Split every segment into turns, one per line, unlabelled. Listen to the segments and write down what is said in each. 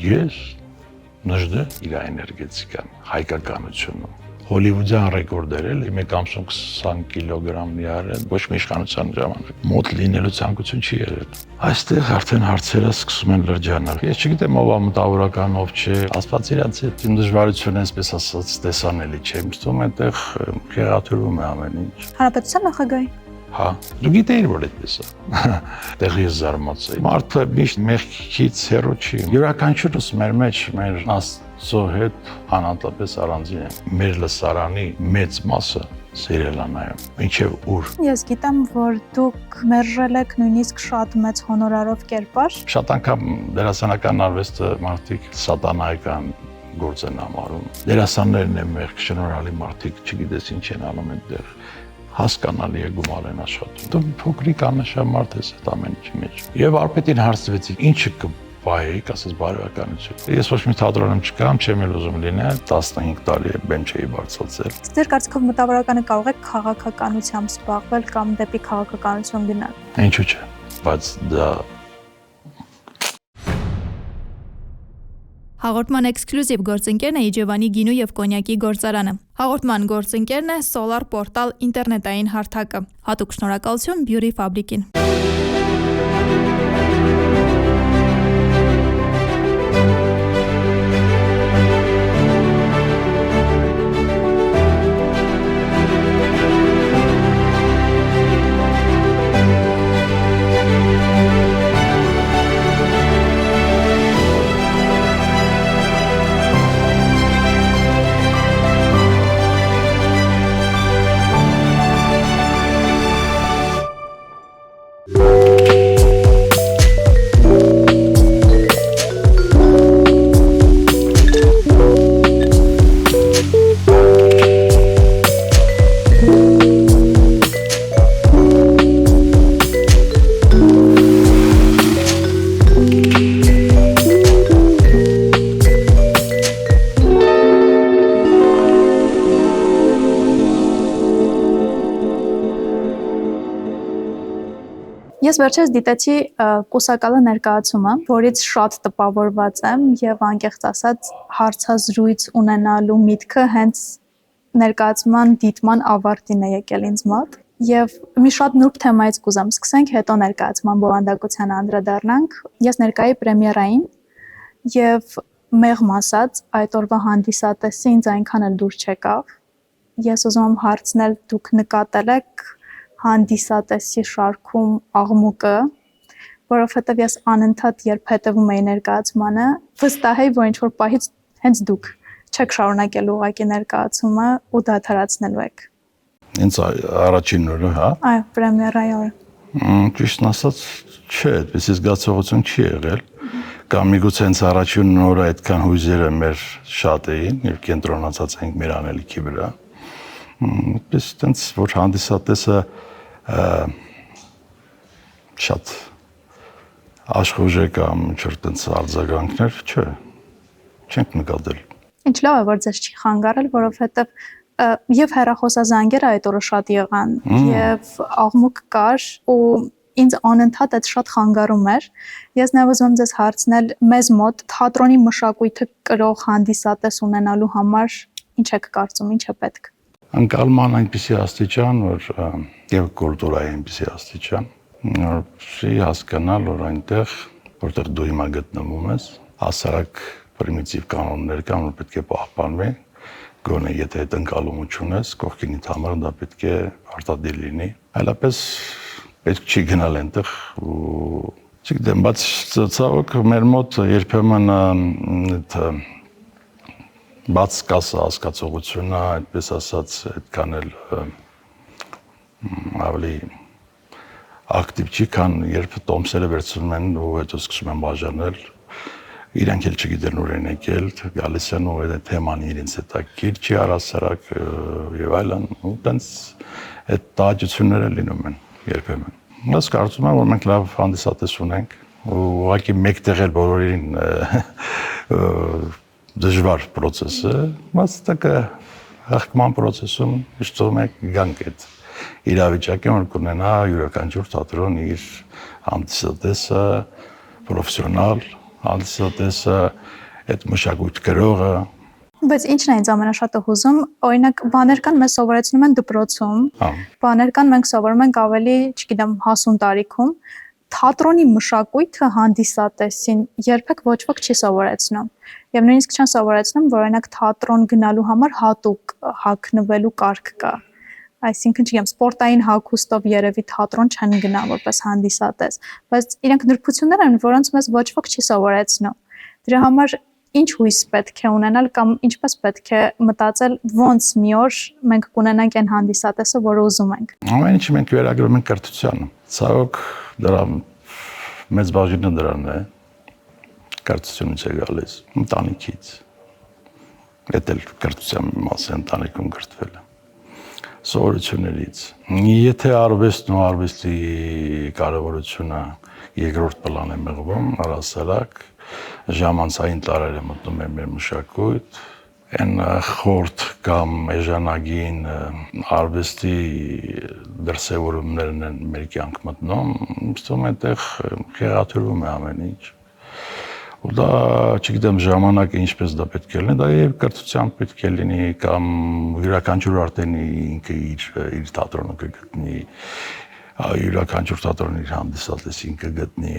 Ես նժդե իր էներգետիկան, հայկականությունը։ Հոլիվուդյան ռեկորդեր էլ մեկ ամսում 20 կիլոգրամ միարը ոչ մի իշխանության ժամանակ մոտ լինելու ցանկություն չի եղել։ Այստեղ արդեն հարցերը սկսում են լրջանալ։ Ես չգիտեմ ով է մտավորական, ով չէ, Աստված իրանց հետ դժվարությունը այսպես ասած տեսանելի չէ։ Ինձ թվում է այդտեղ խեղաթյուրվում է ամեն ինչ։
Հանրապետության նախագահի։
Հա, դու գիտեիր, որ այդպես է։ Այդտեղ ես զարմացա։ Մարդը միշտ մեղքից հեռու չի։ Յուրաքանչյուրս մեր մեջ մեր Աստծո հետ անհատապես առանձին է։ Մեր լսարանի մեծ մասը սիրել է նայում։ Ինչև ուր։
Ես գիտեմ, որ դուք մերժել եք նույնիսկ շատ մեծ հոնորարով կերպար։
Շատ անգամ դերասանական արվեստը մարդիկ սատանայական գործ են համարում։ Դերասաններն են մեղք, շնորհալի մարդիկ, չգիտես ինչ են անում այդտեղ։ Հասկանալի է գումար են աշխատում։ Դու փոքրիկ աննշան մարդ ես այդ ամեն ինչի մեջ։ Եվ Արպետին հարցրեցի, ինչը կպահեիք, ասես բարոյականություն։ Ես ոչ մի թատրոնում չկամ, չեմ էլ ուզում լինել, 15 տարի է բեմ չէի բարձրացել։
Ձեր կարծիքով մտավորականը կարող է քաղաքականությամբ զբաղվել կամ դեպի քաղաքականություն գնալ։
Ինչու՞ չէ, բայց դա
Հաղորդման էքսկլյուզիվ գործընկերն է Իջևանի գինու եւ կոնյակի գործարանը։ Հաղորդման գործընկերն է Solar Portal ինտերնետային հարթակը։ Հատուկ շնորհակալություն Beauty Fabric-ին։
Ես վերջերս դիտեցի կուսակալը ներկայացումը, որից շատ տպավորված եմ եւ անկեղծ ասած հարցազրույց ունենալու միտքը հենց ներկայացման դիտման ավարտին է եկել ինձ մոտ եւ մի շատ նուրբ թեմայից կուզեմ սկսենք, հետո ներկայացման բովանդակությանը անդրադառնանք։ Ես ներկայի պրեմիերային եւ մեղմ ասած այդ օրվա հանդիսատեսը ինձ այնքան էլ դուր չեկավ։ Ես ուզում եմ հարցնել, դուք նկատել եք հանդիսատեսի շարքում աղմուկը, որովհետև ես անընդհատ երբ հետևում էի ներկայացմանը, վստահ էի, որ ինչ-որ պահից հենց դուք չեք շարունակել ուղղակի ներկայացումը ու դադարեցնելու եք։
ինձ առաջին օրը, հա։
Այո, պրեմիերայի օրը։
Ճիշտն ասած, չէ, այդպիսի զգացողություն չի եղել։ Կամ միգուցե հենց առաջին օրը այդքան հույզերը մեր շատ էին, եւ կենտրոնացած էինք մեր անելիքի վրա։ Այդպես տենց որ հանդիսատեսը շատ աշխուժ է կամ ինչ-որ տենց արձագանքներ, չէ, չենք նկատել։
Ինչ լավ է, որ ձեզ չի խանգարել, որովհետև եւ հեռախոսազանգերը այդ օրը շատ եղան, եւ աղմուկ կար ու ինձ անընդհատ այդ շատ խանգարում էր։ Ես նաև ուզում եմ ձեզ հարցնել, մեզ մոտ թատրոնի մշակույթը կրող հանդիսատես ունենալու համար ինչ եք կարծում, ինչ է պետք։
Անկալման այնպիսի աստիճան, որ եւ կուլտուրայի այնպիսի աստիճան, որ հասկանալ, որ այնտեղ, որտեղ դու հիմա գտնվում ես, հասարակ պրիմիտիվ կանոններ կան, որ պետք է պահպանվի, գոնե եթե այդ ընկալումը չունես, կողքինիդ համար դա պետք է արտադիր լինի։ Այլապես պետք չի գնալ այնտեղ ու չգիտեմ, բայց ցավոք մեր մոտ երբեմն բաց կասա հասկացողությունը, այդպես ասած, այդքան էլ ավելի ակտիվ չի, քան երբ տոմսերը վերցնում են ու հետո սկսում են բաժանել, իրանք էլ չգիտեն ուր են եկել, գալիս են ու այդ թեման իրենց հետաքրքիր չի առհասարակ եւ այլն, ու տենց այդ տաճությունները լինում են երբեմն։ Ես կարծում եմ, որ մենք լավ հանդիսատես ունենք, ու ուղղակի մեկտեղ էլ բոլորին դժվար process է, բայց դա հաղթման process-ում միշտ մենք գանք այդ իրավիճակը, որ կունենա յուրաքանչյուր թատրոն իր հանդիսատեսը, պրոֆեսիոնալ, հանդիսատեսը, այդ մշակույթ գրողը։
Բայց ինչն է ինձ ամենաշատը հուզում, օրինակ բաներ կան մեզ սովորեցնում են դպրոցում, բաներ կան մենք սովորում ենք ավելի, չգիտեմ, հասուն տարիքում, թատրոնի մշակույթը հանդիսատեսին երբեք ոչ ոք չի սովորեցնում։ Եվ նույնիսկ չեն սովորեցնում, որ օրինակ թատրոն գնալու համար հատուկ հագնվելու կարգ կա։ Այսինքն, չգիտեմ, սպորտային հագուստով երևի թատրոն չեն գնա որպես հանդիսատես, բայց իրենք նրբություններ են, որոնց մեզ ոչ ոք չի սովորեցնում։ Դրա համար ինչ հույս պետք է ունենալ կամ ինչպես պետք է մտածել, ոնց մի օր մենք կունենանք այն հանդիսատեսը, որը ուզում ենք։
Ամեն ինչը մենք վերագրում ենք կրթությանը։ Ցավոք դրա մեծ բաժինը դրան է, կրթությունից է գալիս, ընտանիքից։ Դա էլ կրթության մասը ընտանիքում կրթվել է։ Սովորություններից։ Եթե արվեստն ու արվեստի կարևորությունը երկրորդ պլան է մղվում, առասարակ ժամանցային տարերը մտնում են մեր մշակույթ, այն խորտ կամ էժանագին արվեստի դրսևորումներն են մեր կյանք մտնում, ըստ այդտեղ խեղաթյուրվում է ամեն ինչ։ Ու դա, չգիտեմ, ժամանակը ինչպես դա պետք է լինի, դա եւ կրթությամբ պետք է լինի կամ յուրաքանչյուր արտենի ինքը իր թատրոնը կգտնի, յուրաքանչյուր թատրոնի իր հանդիսատեսին կգտնի։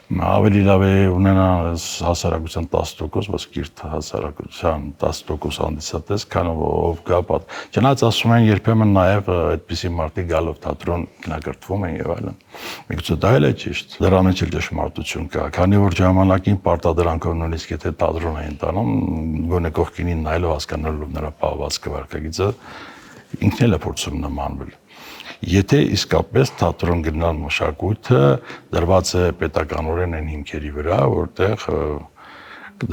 Ավելի լավ է ունենալ հասարակության 10%, բայց կիրթ հասարակության 10% հանդիսատես, քան ով գա պատ։ Չնայած ասում են երբեմն նաև այդպիսի մարդիկ գալով թատրոն ինքնակրթվում են եւ այլն։ Միգուցե դա էլ է ճիշտ։ Դրա մեջ էլ ճշմարտություն կա, քանի որ ժամանակին պարտադրանքով նույնիսկ եթե թատրոն էին տանում, գոնե կողքինին նայելով հասկանալով նրա պահվածքը վարքագիծը ինքն էլ է փորձում նմանվել։ Եթե իսկապես թատրոն գնալ մշակույթը դրված է պետականորեն այն հիմքերի վրա, որտեղ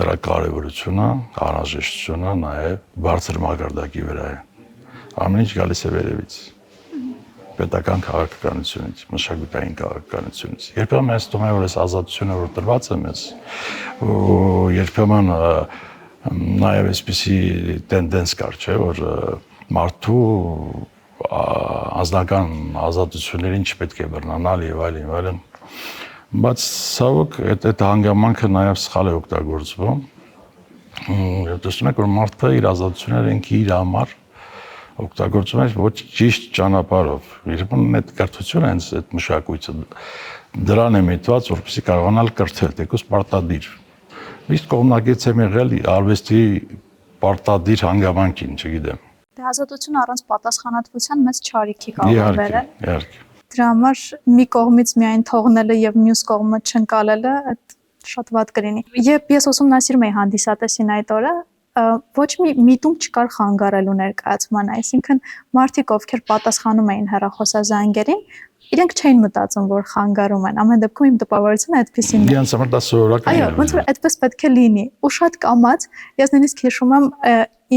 դրա կարևորությունը, անհրաժեշտությունը նաև բարձր մակարդակի վրա է։ Ամեն ինչ գալիս է վերևից։ Պետական քաղաքականությունից, մշակութային քաղաքականությունից։ Երբեմն ես թվում է, որ այս ազատությունը, որ տրված է մեզ, երբեմն նաև այսպիսի տենդենս կար, չէ, որ մարդու անձնական ազատություններին չպետք է բռնանալ եւ այլն, բայց ցավոք այդ հանգամանքը նաեւ սխալ է օգտագործվում։ Եվ տեսնում եք, որ մարդը իր ազատությունները ինքը իր համար օգտագործում է ոչ ճիշտ ճանապարհով։ Երբեմն այդ կրթությունը հենց այդ մշակույթը դրան է միտված, որպեսզի կարողանալ կրթել, թեկուզ պարտադիր։ Իսկ կողմնակից եմ եղել արվեստի պարտադիր հանգամանքին, չգիտեմ։
Դե ազատություն առանց պատասխանատվության մեծ չարիքի կարող բերել։
Իհարկե։
Դրա համար մի կողմից միայն թողնելը եւ մյուս կողմը չընկալելը այդ շատ վատ կլինի։ Երբ ես ուսումնասիրում էի հանդիսատեսին այդ օրը, ոչ մի միտում չկար խանգարելու ներկայացման, այսինքն մարդիկ, ովքեր պատասխանում էին հեռախոսազանգերին, իրենք չէին մտածում, որ խանգարում են։ Ամեն դեպքում իմ տպավորությունը այդպեսին է։
Իրանց համար դա սովորական է։
Այո, ոնց որ այդպես պետք է լինի։ Ու շատ կամաց, ես նույնիսկ հիշում եմ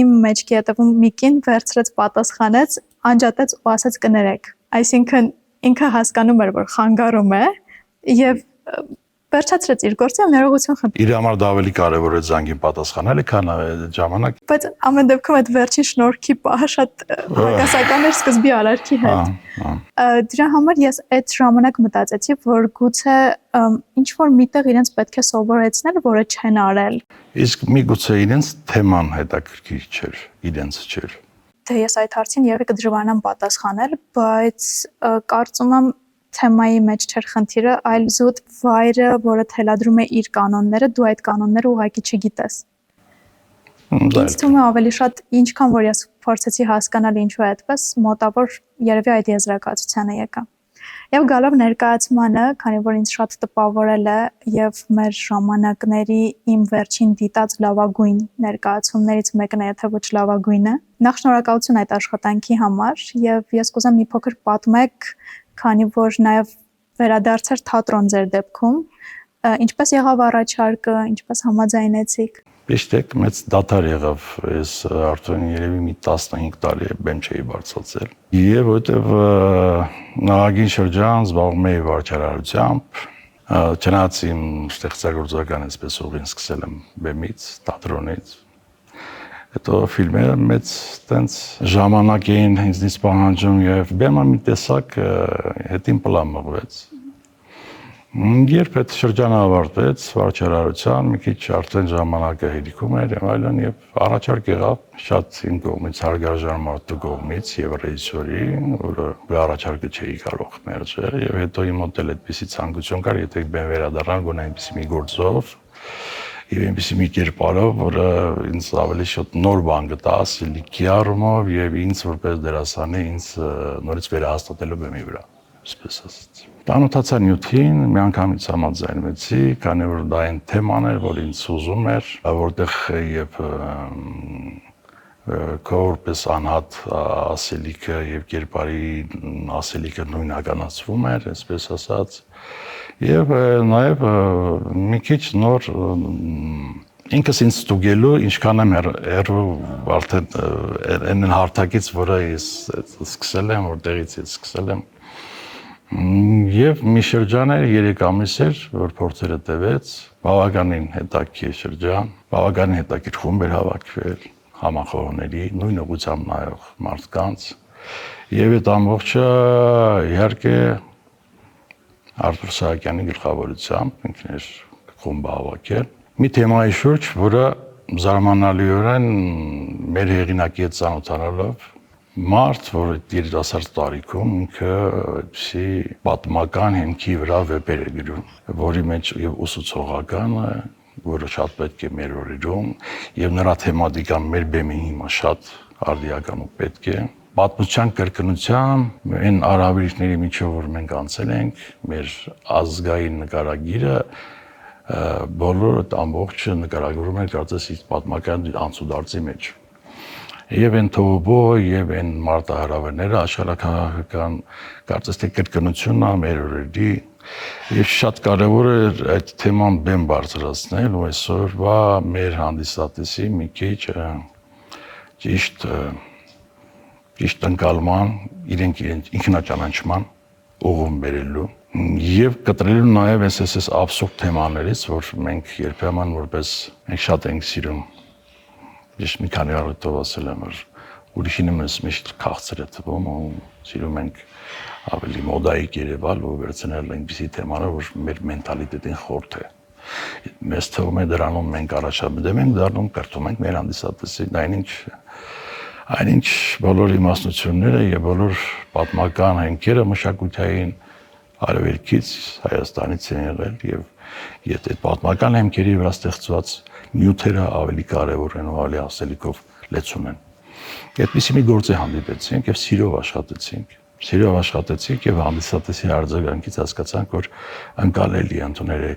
իմ մեջքի հետևում մի կին վերցրեց պատասխանեց, անջատեց ու ասաց կներեք։ Այսինքն ինքը հասկանում էր, որ խանգարում է եւ վերջացրեց իր գործը եւ ներողություն խնդրեց։
Իր համար դա ավելի կարեւոր է զանգին պատասխանելը, քան ժամանակ։
Բայց ամեն դեպքում այդ վերջին շնորհքի պահը շատ հակասական էր սկզբի արարքի հետ։ Դրա համար ես այդ ժամանակ մտածեցի, որ գուցե ինչ որ միտեղ իրենց պետք է սովորեցնել, որը չեն արել։
Իսկ միգուցե իրենց թեման հետաքրքիր չէր, իրենց չէր։
Դե ես այդ հարցին երևի կդժվարանամ պատասխանել, բայց կարծում եմ թեմայի մեջ չէր խնդիրը, այլ զուտ վայրը, որը թելադրում է իր կանոնները, դու այդ կանոնները ուղղակի չգիտես։ Ինձ թվում է ավելի շատ, ինչքան որ ես փորձեցի հասկանալ ինչու է այդպես, մոտավոր երևի այդ եզրակացությանը եկա։ Եվ գալով ներկայացմանը, քանի որ ինձ շատ տպավորել է եւ մեր ժամանակների իմ վերջին դիտած լավագույն ներկայացումներից մեկն է, եթե ոչ լավագույնը, նախ շնորհակալություն այդ աշխատանքի համար եւ ես կուզեմ մի փոքր պատմեք, քանի որ նաև վերադարձեր թատրոն ձեր դեպքում, ինչպես եղավ առաջարկը, ինչպես համաձայնեցիք։
Ճիշտ է, մեծ դադար եղավ, ես արդեն երևի մի 15 տարի բեմ չէի բարձրացել։ Եվ որտեվ նախագին շրջան զբաղվում էի վարչարարությամբ, չնայած իմ ստեղծագործական այսպես ուղին սկսել եմ բեմից, թատրոնից։ Հետո ֆիլմերը մեծ տենց ժամանակ էին ինձնից պահանջում եւ բեմը մի տեսակ հետին պլան մղվեց։ Երբ այդ շրջանը ավարտվեց, վարչարարության մի քիչ արդեն ժամանակը հերիքում էր եւ այլն եւ առաջարկ եղավ շատ իմ կողմից հարգարժան մարդու կողմից եւ ռեժիսորի, որը առաջարկը չէի կարող մերժել եւ հետո իմ մոտ էլ այդպիսի ցանկություն կար, եթե բեմ վերադառնալ գոնե այնպիսի մի գործով եւ այնպիսի մի կերպարով, որը ինձ ավելի շատ նոր բան գտա, ասելիքի առումով եւ ինձ որպես դերասանի ինձ նորից վերահաստատելու բեմի վրա, այսպես ասած։ Տանոթացա նյութին, մի անգամից համաձայնվեցի, քանի որ դա այն թեման էր, որ ինձ ուզում էր, որտեղ եւ կորպես անհատ ասելիքը եւ կերպարի ասելիքը նույնականացվում էր, այսպես ասած, եւ նաեւ մի քիչ նոր ինքս ինձ ստուգելու ինչքան եմ հեռու արդեն այն հարթակից, որը ես սկսել եմ, որտեղից ես սկսել եմ Եվ մի շրջան էր 3 ամիս էր, որ փորձերը տևեց, բավականին հետաքրքիր շրջան, բավականին հետաքրքիր խումբ էր հավաքվել, համախոհների, նույն ուղղությամբ նայող մարդկանց, եւ այդ ամբողջը իհարկե Արտուր Սահակյանի գլխավորությամբ ինքն էր խումբը հավաքել։ Մի թեմայի շուրջ, որը զարմանալիորեն մեր հեղինակի հետ ծանոթանալով Մարդ, որ երիտասարդ տարիքում ինքը այդպիսի պատմական հենքի վրա վեպեր է գրում, որի մեջ եւ ուսուցողական է, որը շատ պետք է մեր օրերում, եւ նրա թեմատիկան մեր բեմի հիմա շատ արդիական ու պետք է։ Պատմության կրկնությամբ այն արավիրքների միջով, որ մենք անցել ենք, մեր ազգային նկարագիրը բոլոր այդ ամբողջը նկարագրում է կարծես իր պատմական անցուդարձի մեջ։ Եվ այն թողոբո եւ այն մարտահրավերները աշխարհակահաղական կարծես թե կրկնությունն է մեր օրերի եւ շատ կարեւոր է այդ թեման բեմ բարձրացնել ու այսօրվա մեր հանդիսատեսի մի քիչ ճիշտ ընկալման իրենք ինքնաճանաչման ուղում բերելու եւ կտրելու նաեւ այս абսուրդ թեմաներից, որ մենք երբեմն որպես մենք շատ ենք սիրում Ես մի քանի առիթով ասել եմ, որ ուրիշինը մեզ միշտ քաղցր է թվում ու սիրում ենք ավելի մոդայիկ երևալ ու վերցնել այնպիսի թեմաներ, որ մեր մենտալիտետին խորթ է։ Մեզ թվում է դրանում մենք առաջադեմ ենք դառնում, կրթում ենք մեր հանդիսատեսին, այնինչ բոլոր իմաստնությունները եւ բոլոր պատմական հենքերը մշակութային արևելքից Հայաստանից են եղել եւ եթե պատմական հենքերի վրա ստեղծված նյութերը ավելի կարևոր են ու ավելի ասելիքով լեցուն են։ Այդպիսի մի գործ է հանդիպեցինք եւ սիրով աշխատեցինք եւ հանդիսատեսի արձագանքից հասկացանք, որ ընկալելի ընդունել է։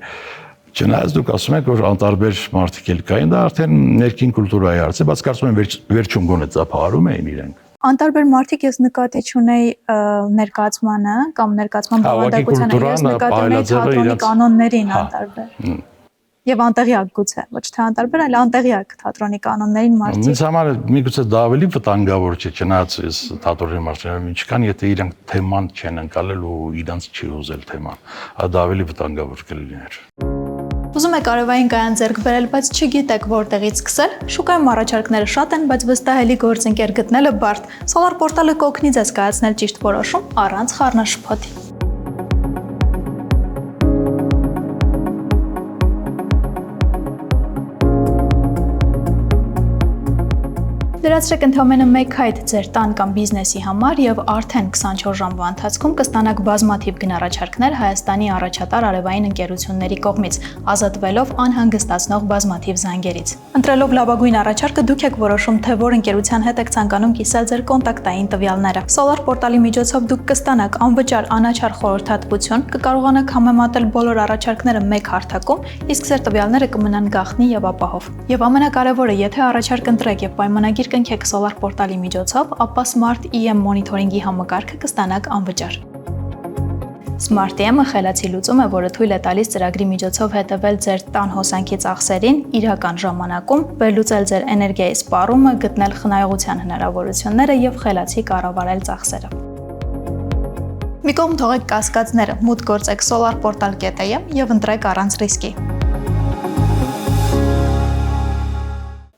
Չնայած դուք ասում եք, որ անտարբեր մարդիկ էլ կային, դա արդեն ներքին կուլտուրայի հարց է, բայց կարծում եմ վերջում գոնե ծափահարում էին իրենք։
Անտարբեր մարդիկ ես նկատի չունեի ներկայացմանը կամ ներկայացման բովանդակությանը, ես նկատի ունեի թատրոնի կանոններին անտարբեր։ Եվ անտեղյակ գուցե, ոչ թե անտարբեր, այլ անտեղյակ թատրոնի կանոններին մարդիկ։
Ինձ համար միգուցե դա ավելի վտանգավոր չէ, չնայած ես թատրոնի մարդերին ինչքան եթե իրանք թեման չեն ընկալել ու իրանց չի ուզել թեման, դա ավելի վտանգավոր կլիներ։
Ուզում եք արևային կայան ձեռք բերել, բայց չգիտեք որտեղից սկսել։ Շուկայում առաջարկները շատ են, բայց վստահելի գործընկեր գտնելը բարդ։ Solar Portal-ը կօգնի ձեզ կայացնել ճիշտ որոշում առանց խառնաշփոթի։ Դրացրեք ընդամենը 1 հայտ ձեր տան կամ բիզնեսի համար եւ արդեն 24 ժամվա ընթացքում կստանաք բազմաթիվ գնառաջարկներ Հայաստանի առաջատար արևային ընկերությունների կողմից, ազատվելով անհանգստացնող բազմաթիվ զանգերից։ Ընտրելով լավագույն առաջարկը դուք եք որոշում, թե որ ընկերության հետ եք ցանկանում կիսել ձեր կոնտակտային տվյալները։ Solar Portal-ի միջոցով դուք կստանաք անվճար անաչառ խորհրդատվություն, կկարողանաք համեմատել բոլոր առաջարկները մեկ հարթակում, իսկ ձեր տվյալները կմնան գաղտնի եւ ապահով։ Եվ ամենակարևորը, եթե առաջարկ ընտրեք եւ պայմանագիր կնքեք Solar Portal-ի միջոցով, ապա Smart EM մոնիթորինգի համակարգը կստանաք անվճար։ Smart EM-ը խելացի լուծում է, որը թույլ է տալիս ծրագրի միջոցով հետևել ձեր տան հոսանքի ծախսերին իրական ժամանակում, վերլուծել ձեր էներգիայի սպառումը, գտնել խնայողության հնարավորությունները եւ խելացի կառավարել ծախսերը։ Մի կողմ թողեք կասկածները, մուտք գործեք solarportal.am եւ ընտրեք առանց ռիսկի։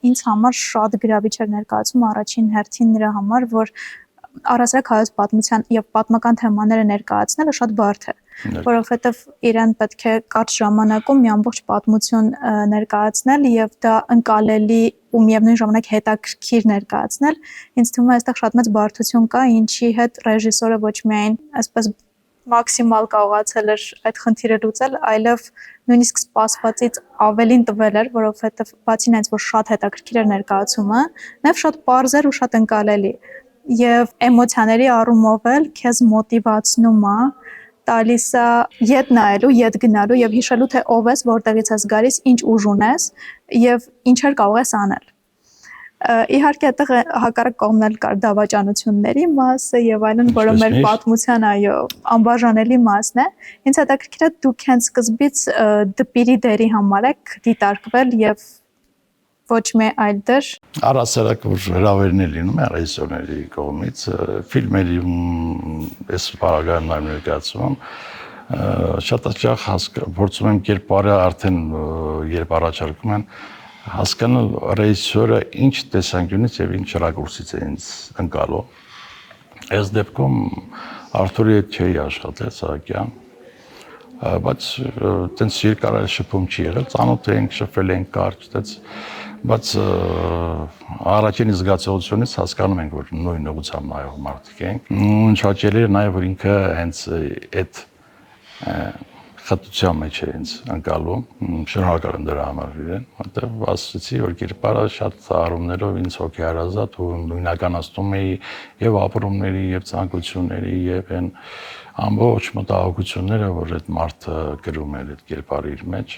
Ինձ համար շատ գրավիչ էր ներկայացում առաջին հերթին նրա համար, որ առասարակ հայոց պատմության եւ պատմական թեմաները ներկայացնելը շատ բարդ է։ որովհետև իրեն պետք է կարճ ժամանակում մի ամբողջ պատմություն ներկայացնել եւ դա ընկալելի ու միևնույն ժամանակ հետաքրքիր ներկայացնել։ Ինձ թվում է այստեղ շատ մեծ բարդություն կա, ինչի հետ ռեժիսորը ոչ միայն այսպես մաքսիմալ կարողացել էր այդ խնդիրը լուծել, այլև նույնիսկ սպասվածից ավելին տվել էր, որովհետև բացի այնից, որ շատ հետաքրքիր էր ներկայացումը, նաև շատ պարզ էր ու շատ ընկալելի։ Եվ էմոցիաների առումով էլ քեզ մոտիվացնում է, տալիս է ետ նայելու, ետ գնալու եւ հիշելու, թե ով ես, որտեղից ես գալիս, ինչ ուժ ունես եւ ինչեր կարող ես անել։ Իհարկե այդտեղ հակառակ կողմն էլ կար դավաճանությունների մասը եւ այլն, որը մեր պատմության այո անբաժանելի մասն է։ Ինձ հետաքրքիր է դուք հենց սկզբից դպիրի դերի համար եք դիտարկվել եւ ոչ մի այլ դեր։
Առասարակ որ հրավերներ լինում է ռեժիսորների կողմից, ֆիլմերի այս բաղադրման ներկայացում շատ հաճախ փորձում եմ կերպարը արդեն երբ առաջարկում են հասկանալ ռեժիսորը ինչ տեսանկյունից եւ ինչ ռակուրսից է ինձ ընկալում։ Այս դեպքում Արթուրի հետ չէի աշխատել Սահակյան, բայց տենց երկար շփում չի եղել, ծանոթ ենք, շփվել ենք կարճ, տենց, բայց առաջին զգացողությունից հասկանում ենք, որ նույն ուղղությամբ նայող մարդիկ ենք։ Ինչ հաճելի էր նաեւ որ ինքը հենց այդ խտության մեջ է ինձ ընկալում, շնորհակալ եմ դրա համար իրեն, որտեղ ասացի, որ կերպարը շատ առումներով ինձ հոգեհարազատ ու նույնականացնում էի եւ ապրումների եւ ցանկությունների եւ այն ամբողջ մտահոգությունները, որ այդ մարդը գրում էր այդ կերպարի իր մեջ,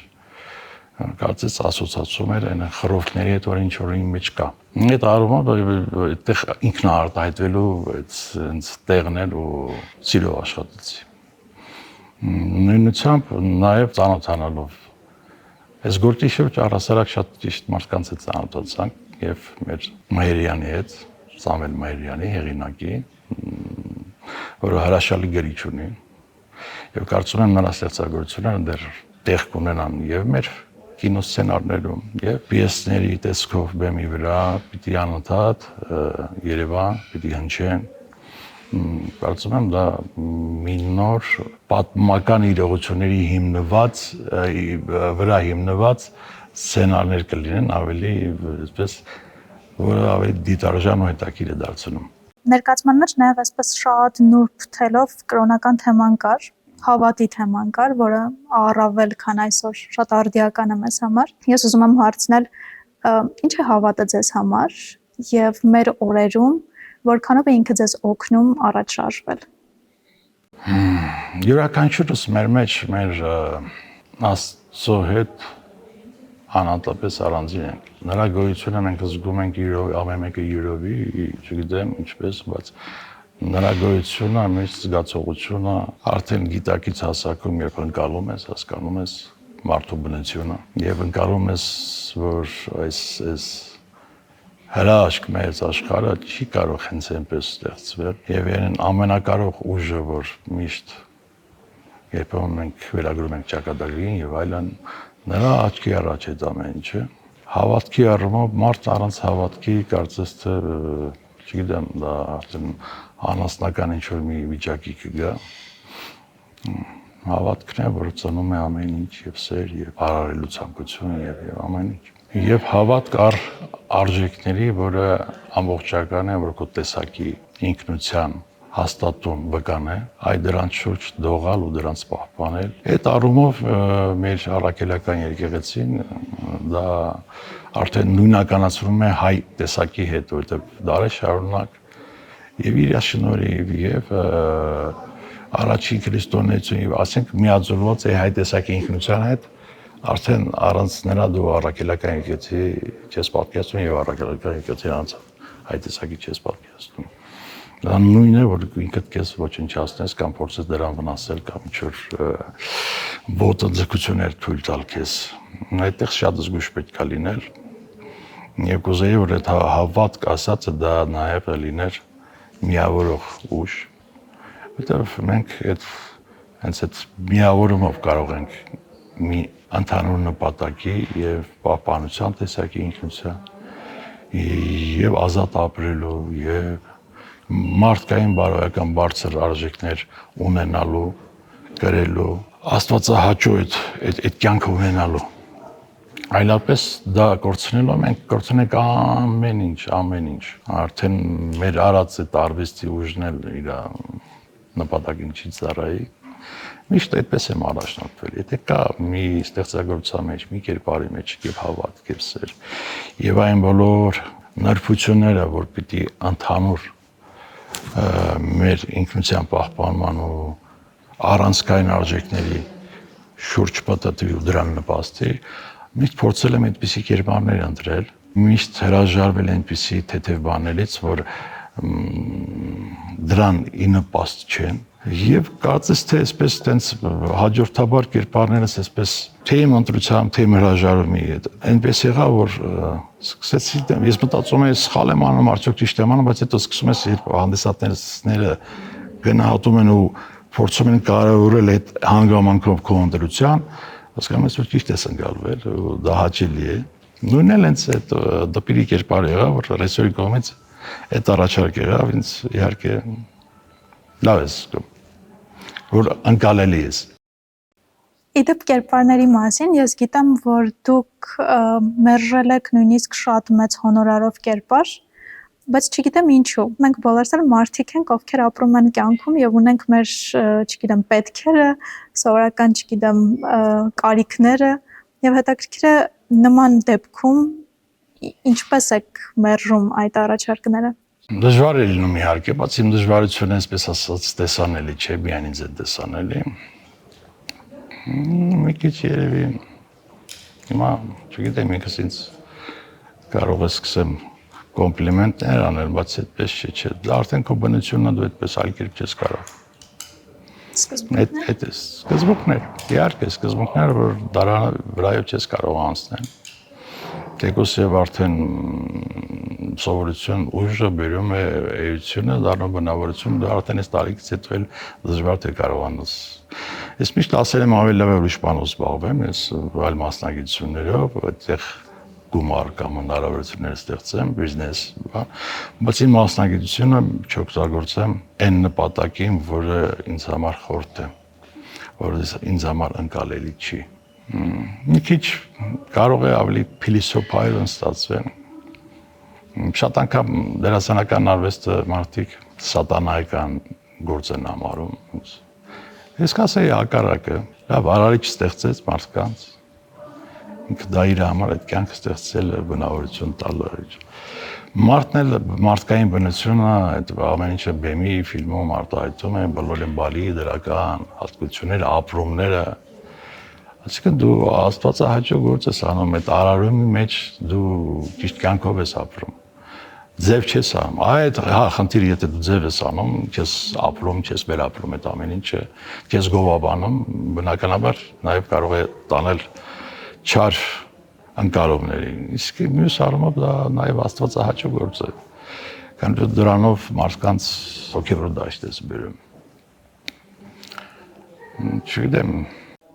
կարծես ասոցացում էր այն խրովտների հետ, որ ինչ որ իմ մեջ կա։ Այդ առումով այդտեղ ինքնաարտահայտվելու այդ տեղն էր ու սիրով աշխատեցի։ Նույնությամբ նաև ծանոթանալով այս գործի շուրջ առասարակ շատ ճիշտ մարդկանց հետ ծանոթացանք եւ մեր Մայրյանի հետ, Սամվել Մայրյանի հեղինակի, որը հրաշալի գրիչ ունի եւ կարծում եմ նրա ստեղծագործությունները դեռ տեղ կունենան եւ մեր կինոսցենարներում եւ պիեսների տեսքով բեմի վրա պիտի անընդհատ Երևան պիտի հնչեն։ Կարծում եմ դա մի նոր պատմական իրողությունների վրա հիմնված սցենարներ կլինեն ավելի այսպես որը ավելի դիտարժան ու հետաքրքիր է դարձնում։
Ներկայացման մեջ նաև այսպես շատ նուրբ թելով կրոնական թեման կար, հավատի թեման կար, որը առավել քան այսօր շատ արդիական է մեզ համար։ Ես ուզում եմ հարցնել, ինչ է հավատը ձեզ համար եւ մեր օրերում որքանով է ինքը ձեզ օգնում առաջ շարժվել։
Յուրաքանչյուրս մեր մեջ մեր Աստծո հետ անհատապես առանձին ենք։ Նրա գոյությունը մենք զգում ենք ամեն մեկը յուրովի, չգիտեմ ինչպես, բայց նրա գոյությունը, մեր զգացողությունը արդեն գիտակից հասակում երբ ընկալում ես, հասկանում ես մարդու բնությունը եւ ընկալում ես, որ այս հրաշք մեծ աշխարհը չի կարող հենց այնպես ստեղծվել եւ այն ամենակարող ուժը, որ միշտ երբեմն մենք վերագրում ենք ճակատագրին եւ այլն, նրա աչքի առաջ է ամեն ինչը։ Հավատքի առումով մարդ առանց հավատքի կարծես թե չգիտեմ, դա արդեն անասնական ինչ-որ մի վիճակի կգա։ Հավատքն է, որ ծնում է ամեն ինչ եւ սեր եւ արարելու ցանկություն եւ ամեն ինչ։ Եվ հավատք արժեքների, որը ամբողջական է, որ քո տեսակի ինքնության հաստատում վկան է, այ դրանց շուրջ դողալ ու դրանց պահպանել։ Այդ առումով մեր առաքելական եկեղեցին դա արդեն նույնականացնում է հայ տեսակի հետ, որովհետև դարեր շարունակ եւ իր շնորհիվ եւ առաջին քրիստոնեություն եւ ասենք միաձուլված է հայ տեսակի ինքնության հետ, արդեն առանց նրա դու առաքելական եկեղեցի չես պատկերացնում եւ առաքելական եկեղեցի առանց հայ տեսակի չես պատկերացնում։ Դա նույնն է, որ ինքդ քեզ ոչնչացնես կամ փորձես դրան վնասել կամ ինչ-որ ոտձգություններ թույլ տալ քեզ։ Այդտեղ շատ զգույշ պետք է լինել։ Եվ կուզեի, որ այդ հավատք ասածը դա նաև լիներ միավորող ուժ, որտեղ մենք հենց այդ միավորումով կարող ենք մի ընդհանուր նպատակի եւ պահպանության տեսակի ինքնության եւ ազատ ապրելու եւ մարդկային բարոյական բարձր արժեքներ ունենալու գրելու, աստվածահաճո այդ կյանքը ունենալու։ Այլապես դա կորցնելով մենք կորցնենք ամեն ինչ։ Արդեն մեր արած այդ արվեստի ուժն էլ իր նպատակին չի ծառայի։ Միշտ այդպես եմ առաջնորդվել։ Եթե կա մի ստեղծագործության մեջ, մի կերպարի մեջ եւ հավատք եւ սեր, եւ այն բոլոր նրբությունները, որ պիտի ընդհանուր մեր ինքնության պահպանման ու առանցքային արժեքների շուրջ պատտվի ու դրան նպաստի, միշտ փորձել եմ այդպիսի կերպարներ ընտրել, միշտ հրաժարվել այնպիսի թեթև բաներից, որ դրան ի նպաստ չեն, եւ կարծես թե այսպես տենց հաջորդաբար կերպարներս այսպես թե իմ ընտրությամբ, թե իմ հրաժարումի հետ այնպես եղավ, որ սկսեցի ես մտածում եմ սխալ եմ անում, արդյոք ճիշտ եմ անում, բայց հետո սկսում ես երբ հանդիսատեսները գնահատում են ու փորձում են կարևորել այդ հանգամանքով քո ընտրության, հասկանում ես որ ճիշտ ես ընկալվել ու դա հաճելի է։ Նույնն էլ հենց այդ դպիրի կերպարը եղավ, որ ռեժիսորի կողմից այդ առաջարկ եղավ, ինձ իհարկե լավ է զգում, որ ընկալելի է։
Իդեպ կերպարների մասին ես գիտեմ, որ դուք մերժել եք նույնիսկ շատ մեծ հոնորարով կերպար, բայց չգիտեմ ինչու։ Մենք բոլորս էլ մարդիկ ենք, ովքեր ապրում են կյանքում եւ ունենք մեր, չգիտեմ, պետքերը, սովորական, չգիտեմ, կարիքները եւ հետաքրքիր է նման դեպքում ինչպես եք մերժում այդ առաջարկները։
Դժվար է լինում իհարկե, բայց իմ դժվարությունը այսպես ասած տեսանելի չէ, միայն ինձ է տեսանելի։ Մի քիչ երևի հիմա չգիտեմ ինքս ինձ կարող է սկսեմ կոմպլիմենտներ անել, բայց այդպես չէ, դա արդեն քո բնությունն է, դու այդպես այլ կերպ չես կարող։ Սկզբունքներ, իհարկե սկզբունքները, որ դարան վրայով չես կարող անցնել։ Թեկուզ եւ արդեն սովորություն ուժը բերում է էությունը, դառնում բնավորություն, դա արդեն այս տարիքից հետո էլ դժվար թե կարողանաս։ Ես միշտ ասել եմ ավելի լավ է ուրիշ բանով զբաղվեմ, ես այլ մասնագիտություններով, այդտեղ գումար կամ հնարավորություններ ստեղծեմ, բիզնես, բայց իմ մասնագիտությունը չօգտագործեմ այն նպատակին, որը ինձ համար խորտ է, որը ինձ համար ընկալելի չի։ Մի քիչ կարող է ավելի փիլիսոփայորեն ստացվել։ Շատ անգամ դերասանական արվեստը մարդիկ սատանայական գործ են համարում։ Ես կասեի հակառակը, լավ արարիչ ստեղծեց մարդկանց։ Ինքը դա իր համար այդ կյանքը ստեղծել է բնավորություն տալու։ Մարդն էլ մարդկային բնությունը, այդ ամեն ինչը բեմի, ֆիլմում արտահայտում է, բոլոր են բալի, դրական հատկությունները, ապրումները։ Այսինքն դու աստվածահաճո գործ ես անում, այդ արարումի մեջ դու ճիշտ կյանքով ես ապրում։ Ձև չես անում։ Այդ խնդիրը եթե դու ձև ես անում, չես ապրում, չես վերապրում այդ ամեն ինչը, չես գովաբանում, բնականաբար նաև կարող է տանել չար ընկալումների։ Իսկ մյուս առումով դա նաև աստվածահաճո գործ է։ Քանի որ դրանով մարդկանց հոգևոր դաշտ ես բերում։ Չգիտեմ,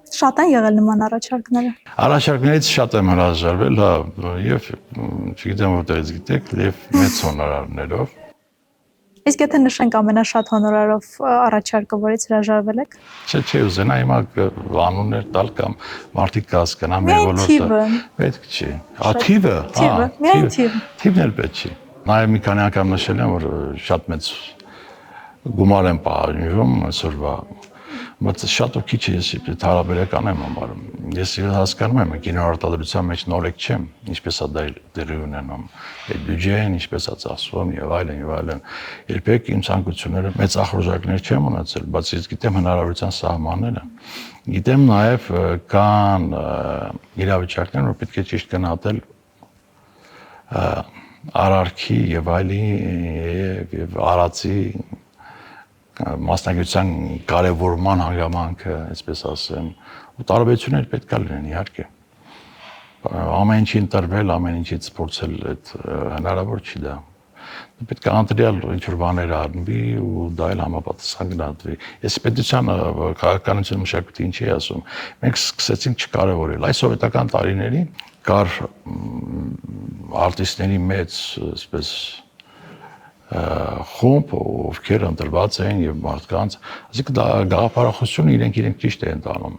Շատ են եղել նման առաջարկները։
Առաջարկներից շատ եմ հրաժարվել, հա, եւ չգիտեմ որտեղից գիտեք, եւ մեծ հոնորարներով։
Իսկ եթե նշենք ամենաշատ հոնորարով առաջարկը, որից հրաժարվել եք։
Չէ, ուզենա հիմա անուններ տալ կամ մարդիկ կհասկանան մեր ոլորտը։ Պետք չի։ Թիվը,
միայն թիվ։
Թիվն էլ պետք չի։ Նաեւ մի քանի անգամ նշել եմ, որ շատ մեծ գումար եմ պահանջում այսօրվա, բայց շատ ու քիչ ես հարաբերական եմ համարում։ Ես հասկանում եմ, կինոարտադրության մեջ նորեկ չեմ, ինչպես է դա դերի ունենում, այդ բյուջեն, ինչպես է ծախսվում եւ այլն։ Երբեք իմ ցանկությունները մեծ ախորժակներ չեմ ունեցել, բայց ես գիտեմ հնարավորության սահմանները։ Գիտեմ նաեւ կան իրավիճակներ, որ պետք է ճիշտ գնահատել արարքի եւ այլի եւ արածի մասնագիտության կարևորման հանգամանքը, այսպես ասեմ, ու տարբերություններ պետք է լինեն, իհարկե։ Ամեն ինչի ընտրվել, ամեն ինչից փորձել այդ հնարավոր չի դա։ Պետք է անտրիալ ինչ-որ բաներ արնվի ու դա էլ համապատասխան գնահատվի։ Ես պետության քաղաքականություն մշակույթի ինչի է ասում, մենք սկսեցինք չկարևորել։ Այս սովետական տարիներին կար արտիստների մեծ, այսպես խումբ, ովքեր ընտրված էին եւ մարդկանց, այսինքն գաղափարախոսությունը իրենք ճիշտ են տանում։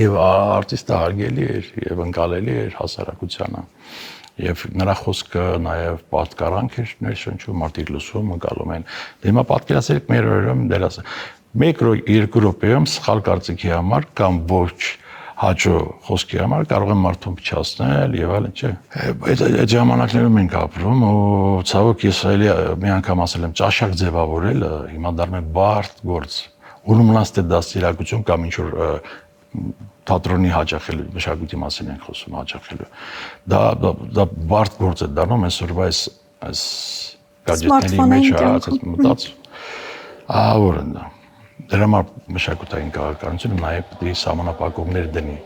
Եվ արտիստը հարգելի էր եւ ընկալելի էր հասարակությանը։ Եվ նրա խոսքը նաեւ պատկարանք էր ներշնչում, մարդիկ լսում, ընկալում են։ Դե հիմա պատկերացրեք մեր օրերում դերասան 1-2 րոպեում սխալ կարծիքի համար կամ ոչ հաջո խոսքի համար կարող են մարդուն փչացնել եւ այլն, չէ։ Այդ ժամանակներում ենք ապրում ու ցավոք ես էլի մի անգամ ասել եմ ճաշակ ձևավորելը հիմա դառնում է բարդ գործ։ Ուրումնաստ է դաստիարակություն կամ ինչ որ թատրոնի հաճախելու, մշակույթի մասին ենք խոսում հաճախելու։ Դա բարդ գործ է դառնում այսօրվա այս գadgetների մեջ մտած ահավորն է։ Դրա համար մշակութային քաղաքականությունը նաև պետք է սահմանափակումներ դնի։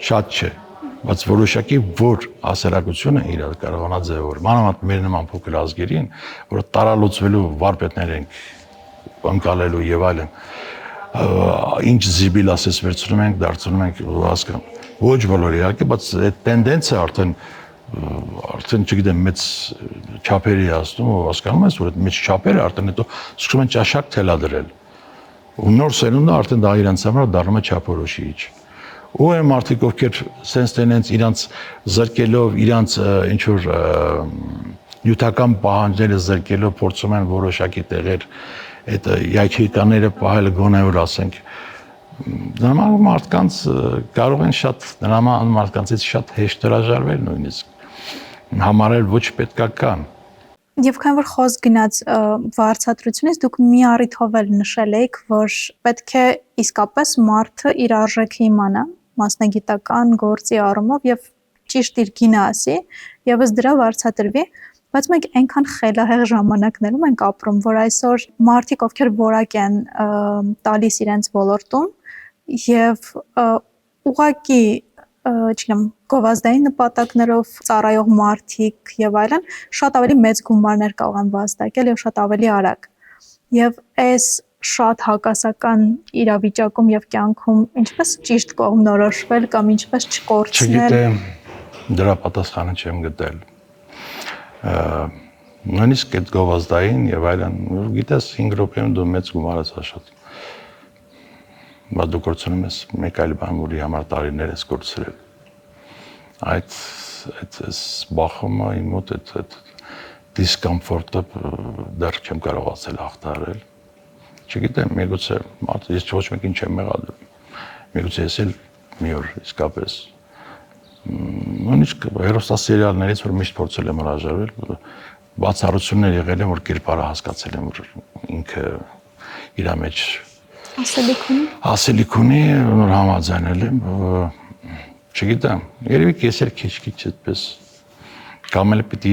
Շատ չէ, բայց որոշակի որ հասարակությունը իր կարողանա ձևավորել։ Մանավանդ մեր նման փոքր ազգերին, որ տարալուծվելու վարպետներ են ընկալելու եւ այլն, ինչ զիբիլ ասես վերցնում ենք, դարձնում ենք հասկանում։ Ոչ բոլորը իհարկե, բայց այդ տենդենսը արդեն չգիտեմ մեծ չափերի հասնում ու հասկանում ես, որ այդ մեծ չափերը արդեն հետո սկսում են ճաշակ թելադրել։ Ու նոր սերունդը արդեն դա իրենց համար դառնում է չափորոշիչ։ Ու այն մարդիկ, ովքեր սենց տենենց իրանց զրկելով, իրանց ինչ որ նյութական պահանջները զրկելով փորձում են որոշակի տեղեր այդ յայքեկաները պահել գոնե որ ասենք նրա մարդկանց կարող են շատ նրա մարդկանցից շատ հեշտ հրաժարվել նույնիսկ համարել ոչ պետքական։
Եվ քանի որ խոսք գնաց վարձատրությունից, դուք մի առիթով էլ նշել եք, որ պետք է իսկապես մարդը իր արժեքը իմանա, մասնագիտական գործի առումով եւ ճիշտ իր գինը ասի, եւ ըստ դրա վարձատրվի, բայց մենք այնքան խելահեղ ժամանակներում ենք ապրում, որ այսօր մարդիկ, ովքեր որակ են տալիս իրենց ոլորտում եւ ուղղակի չգիտեմ, գովազդային նպատակներով ծառայող մարդիկ եւ այլն շատ ավելի մեծ գումարներ կարող են վաստակել եւ շատ ավելի արագ։ Եվ այս շատ հակասական իրավիճակում եւ կյանքում ինչպես ճիշտ կողմնորոշվել կամ ինչպես չկորցնել։
Չգիտեմ, դրա պատասխանը չեմ գտել։ Նույնիսկ այդ գովազդային եւ այլն, գիտես 5 րոպեում դու մեծ գումար ես աշխատում։ Բայց դու կորցնում ես մեկ այլ բան, որի համար տարիներ ես կորցրել։ Այդ բախումը իմ մոտ այդ դիսկոմֆորտը դեռ չեմ կարողացել հաղթահարել։ Չգիտեմ, միգուցե ես ոչ մեկին չեմ մեղադրում։ Միգուցե ես էլ մի օր իսկապես նույնիսկ հեռուստասերիալներից որ միշտ փորձել եմ հրաժարվել, բացառություններ եղել են, որ կերպարը հասկացել եմ, որ ինքը իր մեջ ասելիք ունի, որ համաձայնել եմ, չգիտեմ, երևի ես էլ քիչ այդպես կամ էլ պիտի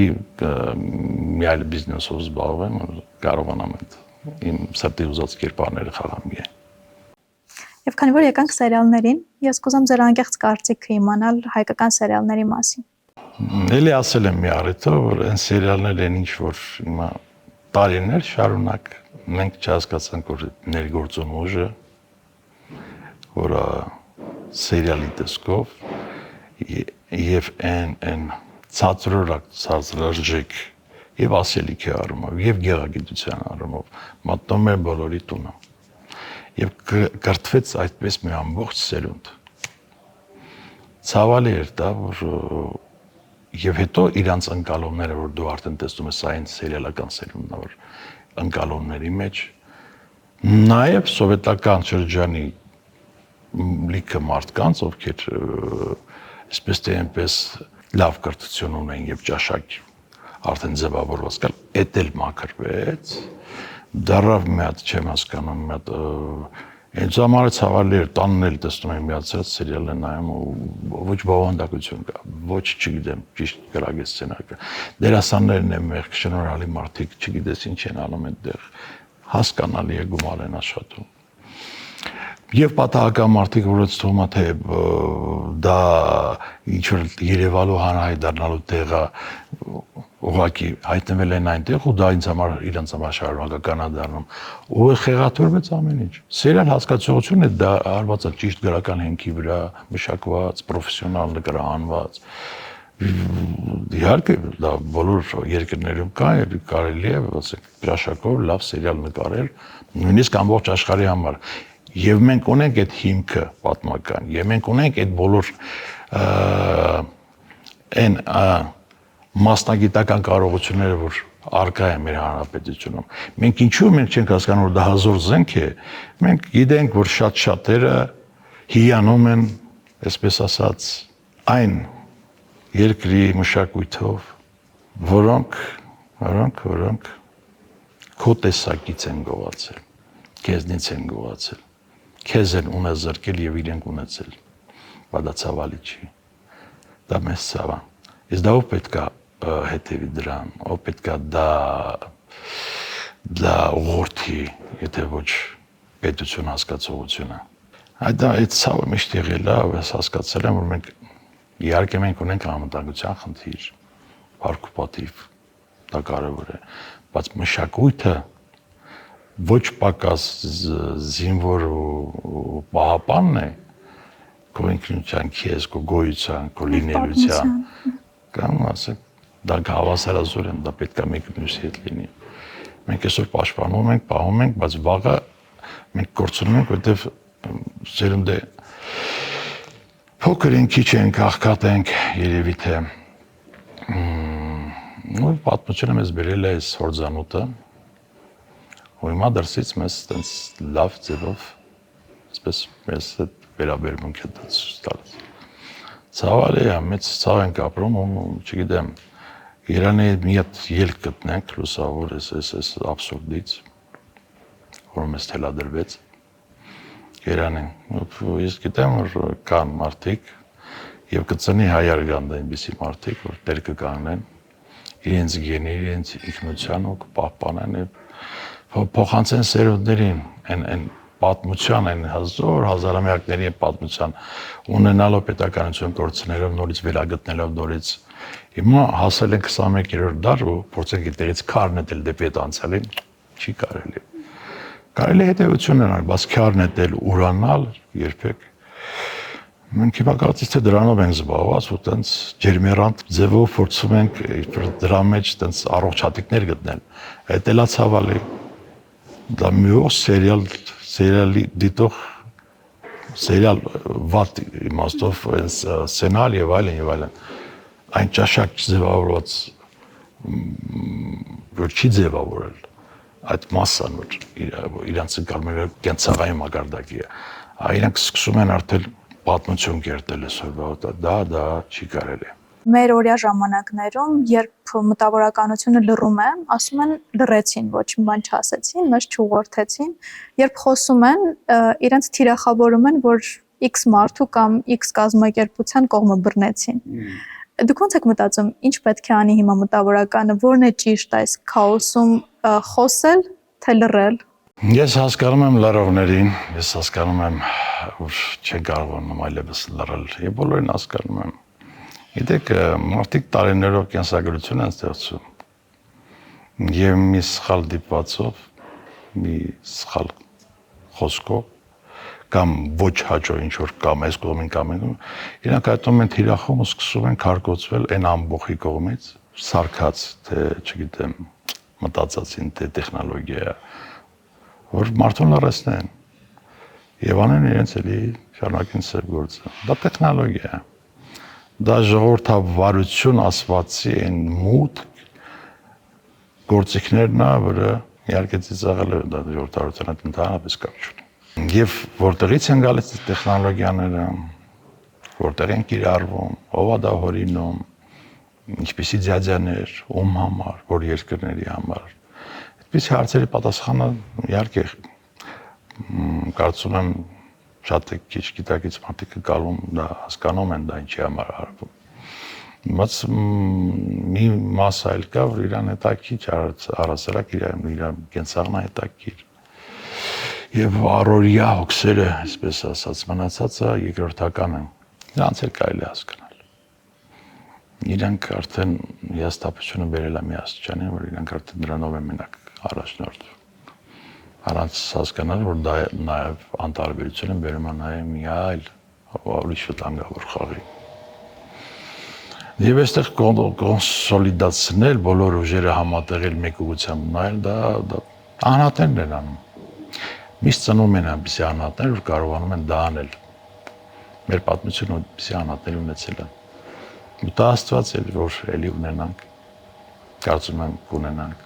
մի այլ բիզնեսով զբաղվեմ, կարողանամ իմ սրտի ուզած կերպարները խաղամ միայն։
Եվ քանի որ եկանք սերիալներին, ես կուզեմ ձեր անկեղծ կարծիքը իմանալ հայկական սերիալների մասին։
Էլի ասել եմ մի առիթով, որ այն սերիալներ են ինչ որ հիմա տարիներ շարունակ մենք չհասկացանք, որ ներգործում ուժը, որ սերիալի տեսքով եւ այն ցածրորակ եւ ասելիքի առումով եւ գեղագիտության առումով մատնում է բոլորի տունը։ Եվ կրթվեց այդպես մի ամբողջ սերունդ։ Ցավալի էր դա, որ եւ հետո իրանց ընկալումները, որ դու արդեն տեսնում ես այն սերիալական սերունդն է, որ ընկալումների մեջ նաեւ սովետական շրջանի լիքը մարդկանց, ովքեր այսպես թե այնպես լավ կրթություն ունեն եւ ճաշակ արդեն ձևավորված կար, էդ էլ մաքրվեց։ Դարավ մի հատ չեմ հասկանում, մի հատ ինձ համար ցավալի էր, տանն էլ տեսնում եմ միացած սերիալը նայում ու ոչ բովանդակություն կա, ոչ չգիտեմ, ճիշտ գրագետ սցենար կա։ Դերասաններն են մեղք, շնորհալի մարդիկ, չգիտես ինչ են անում այդտեղ, հասկանալի է գումար են աշխատում։ Եվ պատահական մարդիկ, որոնց թվում է թե դա ինչ որ Երևանու հանրահայտ դառնալու տեղ է, ուղղակի հայտնվել են այնտեղ ու դա ինձ համար իրենց համար շարունակական է դառնում ու խեղաթյուրվեց ամեն ինչ։ Սերիալ հասկացողությունը դա արված է ճիշտ գրական հենքի վրա, մշակված, պրոֆեսիոնալ նկարահանված Իհարկե դա բոլոր երկրներում կա, կարելի է, ասենք, ճաշակով լավ սերիալ նկարել, նույնիսկ ամբողջ աշխարհի համար։ Եվ մենք ունենք այդ հիմքը պատմական, եւ մենք ունենք այդ բոլոր այն մասնագիտական կարողությունները, որ արկա է մեր հանրապետությունում։ Մենք ինչու մենք չենք հասկանում, որ դա հազոր զենք է, մենք գիտենք, որ շատ-շատերը հիանում են, այսպես ասած, այն երկրի մշակույթով, որոնք քո տեսակից են գողացել, քեզնից են գողացել, քեզ են ունեզրկել եւ իրենք ունեցել, բայց դա ցավալի չի, դա մեզ ցավա, իսկ դա ով պետք է հետևի դրան, ով պետք է դա ուղղորդի, եթե ոչ պետություն հասկացողությունը, այդ ցավը միշտ եղել է, ես հասկացել եմ, որ մենք իհարկե մենք ունենք անվտանգության խնդիր, փառք ու պատիվ, դա կարևոր է, բայց մշակույթը ոչ պակաս զինվոր ու պահապանն է քո ինքնության քեզ, քո գոյության, քո լինելության, կամ ասենք դա հավասարազոր են, դա պետք է մեկը մյուսի հետ լինի։ Մենք այսօր պաշտպանում ենք, պահում ենք, բայց վաղը մենք կորցնում ենք, որտեվ ծերունդը փոքր ենք, քիչ ենք, աղքատ ենք, երևի թե ու պատմությունը մեզ բերել է այս հորձանուտը, ու հիմա դրսից մեզ տենց լավ ձևով, այսպես մեզ հետ վերաբերմունք է տալիս։ Ցավալի է, մեծ ցավ ենք ապրում, ու չգիտեմ, Իրանի մի հատ ելք գտնենք լուսավոր այս աբսուրդից, որ մեզ թելադրվեց Իրանին, ես գիտեմ, որ կան մարդիկ եւ կծնի հայարգանդը այնպիսի մարդիկ, որ տեր կկանգնեն իրենց գենի, իրենց ինքնության ու կպահպանեն եւ փոխանցեն սերունդներին այն պատմության, այն հազարամյակների պատմության ունենալով պետականություն կորցնելով, նորից վերագտնելով նորից հիմա հասել են 21-րդ դար ու փորձենք այդտեղից քար նետել դեպի այդ անցյալին, չի կարելի։ Կարելի է հետևություն ունենալ, բայց քար նետել, ուրանալ երբեք։ Մենք հիմա կարծես թե դրանով ենք զբաղված ու տենց ջերմերանտ ձևով փորձում ենք դրա մեջ տենց առողջատիկներ գտնել։ Այդ էլա ցավալի։ Դա մյուս սերիալի դիտող սերիալ վատ իմաստով սցենար եւ այլն այն ճաշակ ձևավորված որ չի ձևավորել այդ մասսան որ իրանց ընկալները կենցաղային մակարդակի է իրանք սկսում են արդեն պատմություն կերտել այսօր դա չի կարելի
Մեր օրյա ժամանակներում, երբ մտավորականությունը լռում է, ասում են լռեցին, ոչ մի բան չասեցին, մեզ չուղղորդեցին, երբ խոսում են, իրենց թիրախավորում են, որ X մարդու կամ X կազմակերպության կողմը բռնեցին։ Դուք ո՞նց եք մտածում, ինչ պետք է անի հիմա մտավորականը, որն է ճիշտ այս քաոսում խոսել, թե լռել։
Ես հասկանում եմ լռողներին, ես հասկանում եմ, որ չեն կարողանում այլևս լռել, եւ բոլորին հասկանում եմ։ Գիտեք, մարդիկ տարիներով կենսագրություն են ստեղծում եւ մի սխալ դիպվածով, մի սխալ խոսքով կամ ոչ հաջող ինչ որ կամ այս կողմին կամ այն իրանք այդում են թիրախում ու սկսում են քարկոծվել այն ամբողջի կողմից սարքած թե չգիտեմ մտածածին թե տեխնոլոգիա որ մարդուն լռեցնեն եւ անեն իրենց էլի շարունակեն սև գործը դա տեխնոլոգիա է դա ժողովրդավարություն ասվածի այն մութ գործիքներն է, որը իհարկե ծիծաղել է դա ժողովրդավարության հետ ընդհանրապես կապ չունի։ Եվ որտեղից են գալիս տեխնոլոգիաները, որտեղ են կիրառվում, ով է դա հորինում, ինչպիսի ձյաձյաներ, ում համար, որ երկրների համար։ Այդպիսի հարցերի պատասխանը իհարկե կարծում եմ շատ քիչ գիտակից մարդիկ կգալում դա հասկանում են դա ինչի համար արվում բայց մի մաս այլ կա որ իրան հետաքրքիր առասարակ իր կենցաղն է հետաքրքիր եւ առօրյա հոգսերը այսպես ասած մնացածը երկրորդական են նրանց էլ կարելի հասկանալ իրանք արդեն հիասթափությունը բերել է մի աստիճանի որ իրանք արդեն դրանով են մենակ առաջնորդ Առանց հասկանալ, որ դա նաև անտարբերությունը բերում է նաև մի այլ ուրիշ վտանգավոր խաղի։ Եվ այստեղ կոնսոլիդացնել բոլոր ուժերը համատեղել մեկ ուղղությամբ նայել, դա անհատներն են անում։ Միշտ ծնում են այնպիսի անհատներ, որ կարողանում են դա անել։ Մեր պատմությունը այնպիսի անհատներ ունեցել են։ Ու դա Աստված էլ որ էլի ունենանք, կարծում եմ կունենանք։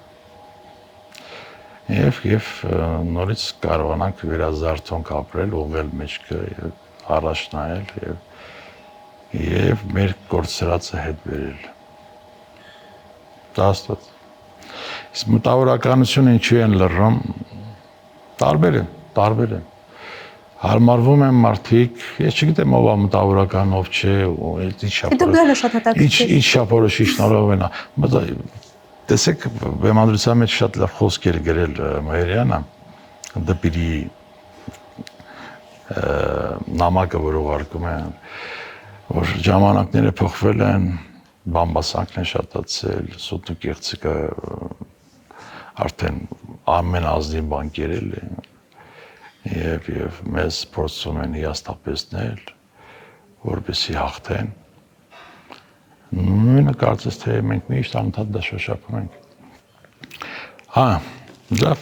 Եվ նորից կարողանանք վերազարթոնք ապրել, ուղղել մեջքը եւ առաջ նայել եւ մեր կորցրածը հետ բերել։ Դա Աստված։ Իսկ մտավորականությունը ինչու են լռում, տարբեր են։ Հարմարվում են մարդիկ, ես չգիտեմ ով է մտավորական, ով չէ, ինչ շապորոշի շնորհով են։ Տեսեք, բեմադրության մեջ շատ լավ խոսք էր գրել Մայրյանը, դպիրի նամակը, որ ուղարկում են, որ ժամանակները փոխվել են, բամբասանքն են շատացել, սուտ ու կեղծիկը արդեն ամեն ազնիվ բան կերել է եւ մեզ փորձում են հիասթափեցնել, որպեսզի հաղթեն։ Նույնը կարծես թե մենք միշտ անընդհատ դա շոշափում ենք։ Լավ,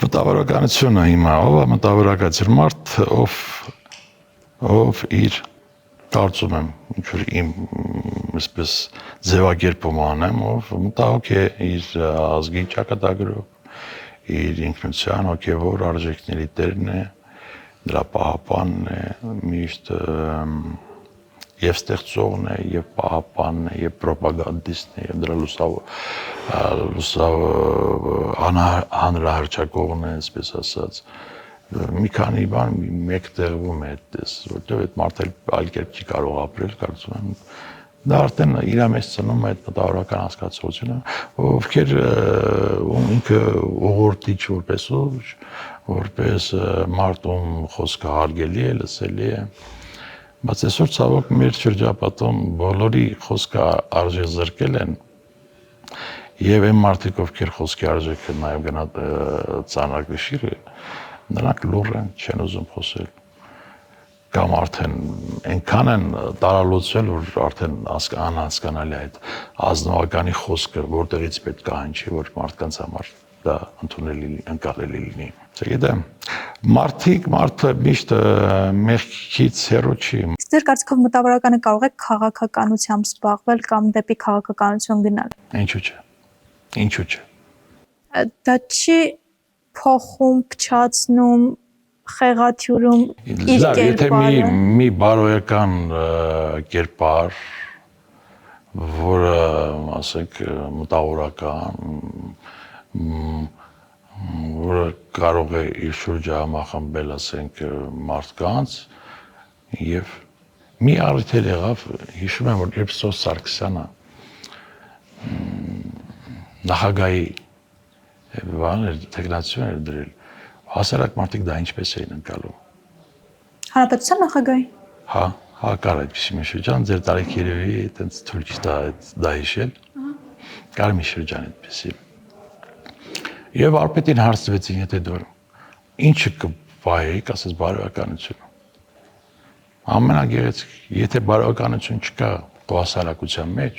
մտավորականությունը հիմա, ով է մտավորակացիր մարդ, ով իր կարծում եմ, ինչ-որ իմ այսպես ձևակերպում անեմ, ով մտահոգ է իր ազգի ճակատագրով, իր ինքնության հոգևոր արժեքների տերն է, դրա պահապանն է, միշտ եւ ստեղծողն է, եւ պահապանն է, եւ պրոպագանդիստն է, եւ դրա լուսավ հանրահռչակողն է, այսպես ասած։ Մի քանի բան մեկ տեղվում է այդպես, որտեղ այդ մարդը այլ կերպ չի կարող ապրել, կարծում եմ։ Դա արդեն իր մեջ ծնում է այդ մտավորական հասկացությունը, ովքեր ինքը ուղղորդիչ որպես ուժ, որպես մարդ ում խոսքը հարգելի է, լսելի է։ Բայց այսօր ցավոք մեր շրջապատում բոլորի խոսքը արժեք զրկել են եւ այն մարդիկ, ովքեր խոսքի արժեքը նաեւ գնա ծանրակշիռ նրանք լուռ են, չեն ուզում խոսել, կամ արդեն այնքան են տարալուծվել, որ արդեն անհասկանալի է այդ ազնվականի խոսքը, որտեղից պետք է հնչի, որ մարդկանց համար դա ընդունելի, ընկալելի լինի։ Չգիտեմ, մարդը միշտ մեղքից հեռու չի։
Իսկ ձեր կարծիքով մտավորականը կարող է քաղաքականությամբ զբաղվել կամ դեպի քաղաքականություն գնալ։
Ինչու՞ չէ։
Դա չի փոխում, փչացնում, խեղաթյուրում իր կերպարը։
Եթե մի բարոյական կերպար, որը, ասենք, մտավորական, որը կարող է իր շուրջը համախմբել, ասենք, մարդկանց, եւ մի առիթ էլ եղավ, հիշում եմ, որ երբ Սոս Սարգսյանը նախագահի տեխնացիոն էր դրել, հասարակ մարդիկ դա ինչպես էին ընկալում։
Հանրապետության նախագահի։
Հա, կար այդպիսի մի շրջան, ձեր տարիք երևի այտենց թույլ չտա դա հիշել։ Կար մի շրջան այդպիսի։ Եվ վարպետին հարցրեցին, եթե դու ինչը կպահեիք, ասես բարոյականությունը։ Ամենագեղեցիկ, եթե բարոյականություն չկա քո հասարակության մեջ,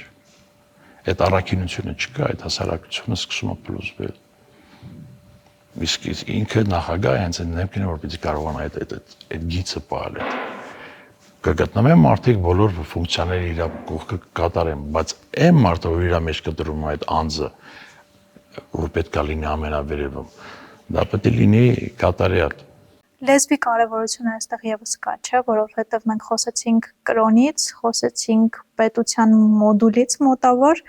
այդ առաքինությունը չկա, այդ հասարակությունը սկսում է փլուզվել։ Իսկ ինքը նախագահ հենց այն դեպքին որ պիտի կարողանա այդ գիծը պահել։ Կգտնվեն մարդիկ բոլոր ֆունկցիաները իր կողքը կատարեն, բայց այն մարդը որ իր մեջ կտրում է այդ անձը, որ պետք է լինի ամենավերևում, դա պետք է լինի կատարյալ։
Լեզվի կարևորությունը այստեղ եւս կա, չէ, որովհետեւ մենք խոսեցինք կրոնից, խոսեցինք պետության մոդուլից մոտավոր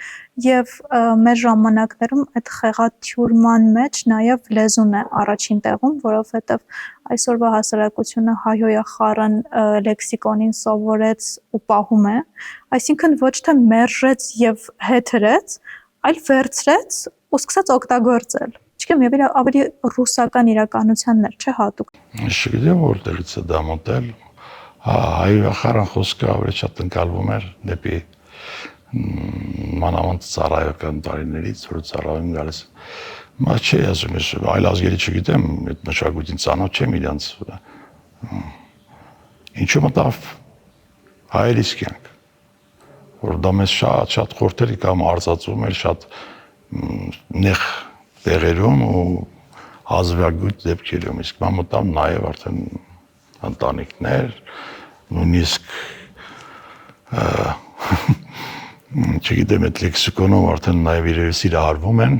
եւ մեր ժամանակներում այդ խեղաթյուրման մեջ նաեւ լեզուն է առաջին տեղում, որովհետեւ այսօրվա հասարակությունը հայոյախառն լեքսիկոնին սովորեց ու պահում է, այսինքն ոչ թե մերժեց եւ հետրեց, այլ վերցրեց ու սկսեց օգտագործել։ Չգիտեմ, եւ ավելի ռուսական իրականությանն էր, չէ՞ հատուկ։
Չգիտեմ որտեղից է դա մոտել։ Հայոյախառն խոսքը ավելի շատ ընկալվում էր դեպի մանավանդ ծառայական տարիներից, որ ծառայում գալիս։ Բայց չի ասում, ես այլ ազգերի չգիտեմ, այդ մշակույթին ծանոթ չեմ իրանց։ Ինչու մտավ հայերիս կյանք, որ դա մեզ շատ խորթերի կամ արծածում էր շատ նեղ տեղերում ու հազվագյուտ դեպքերում, իսկ մա մտամ նաև արդեն ընտանիքներ, նույնիսկ չգիտեմ այդ լեքսիկոնում արդեն նաև իրերը սիրահարվում են,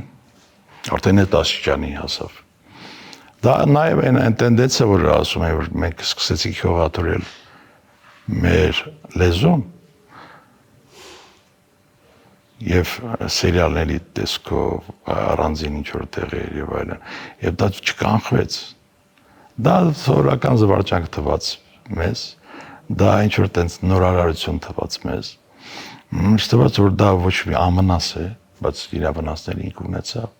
արդեն այդ աստիճանի հասավ։ Դա նաև այն տենդենսը, որ ասում եմ, որ մենք սկսեցինք հողատորել մեր լեզուն եւ սերիալների տեսքով առանձին ինչ-որ տեղեր եւ այլն, եւ դա չկանխվեց։ Դա սովորական զվարճանք թվաց մեզ, դա ինչ-որ տենց նորարարություն թվաց մեզ։ Ինձ թվաց, որ դա ոչ մի ամնաս է, բայց իր վնասները ինք ունեցավ։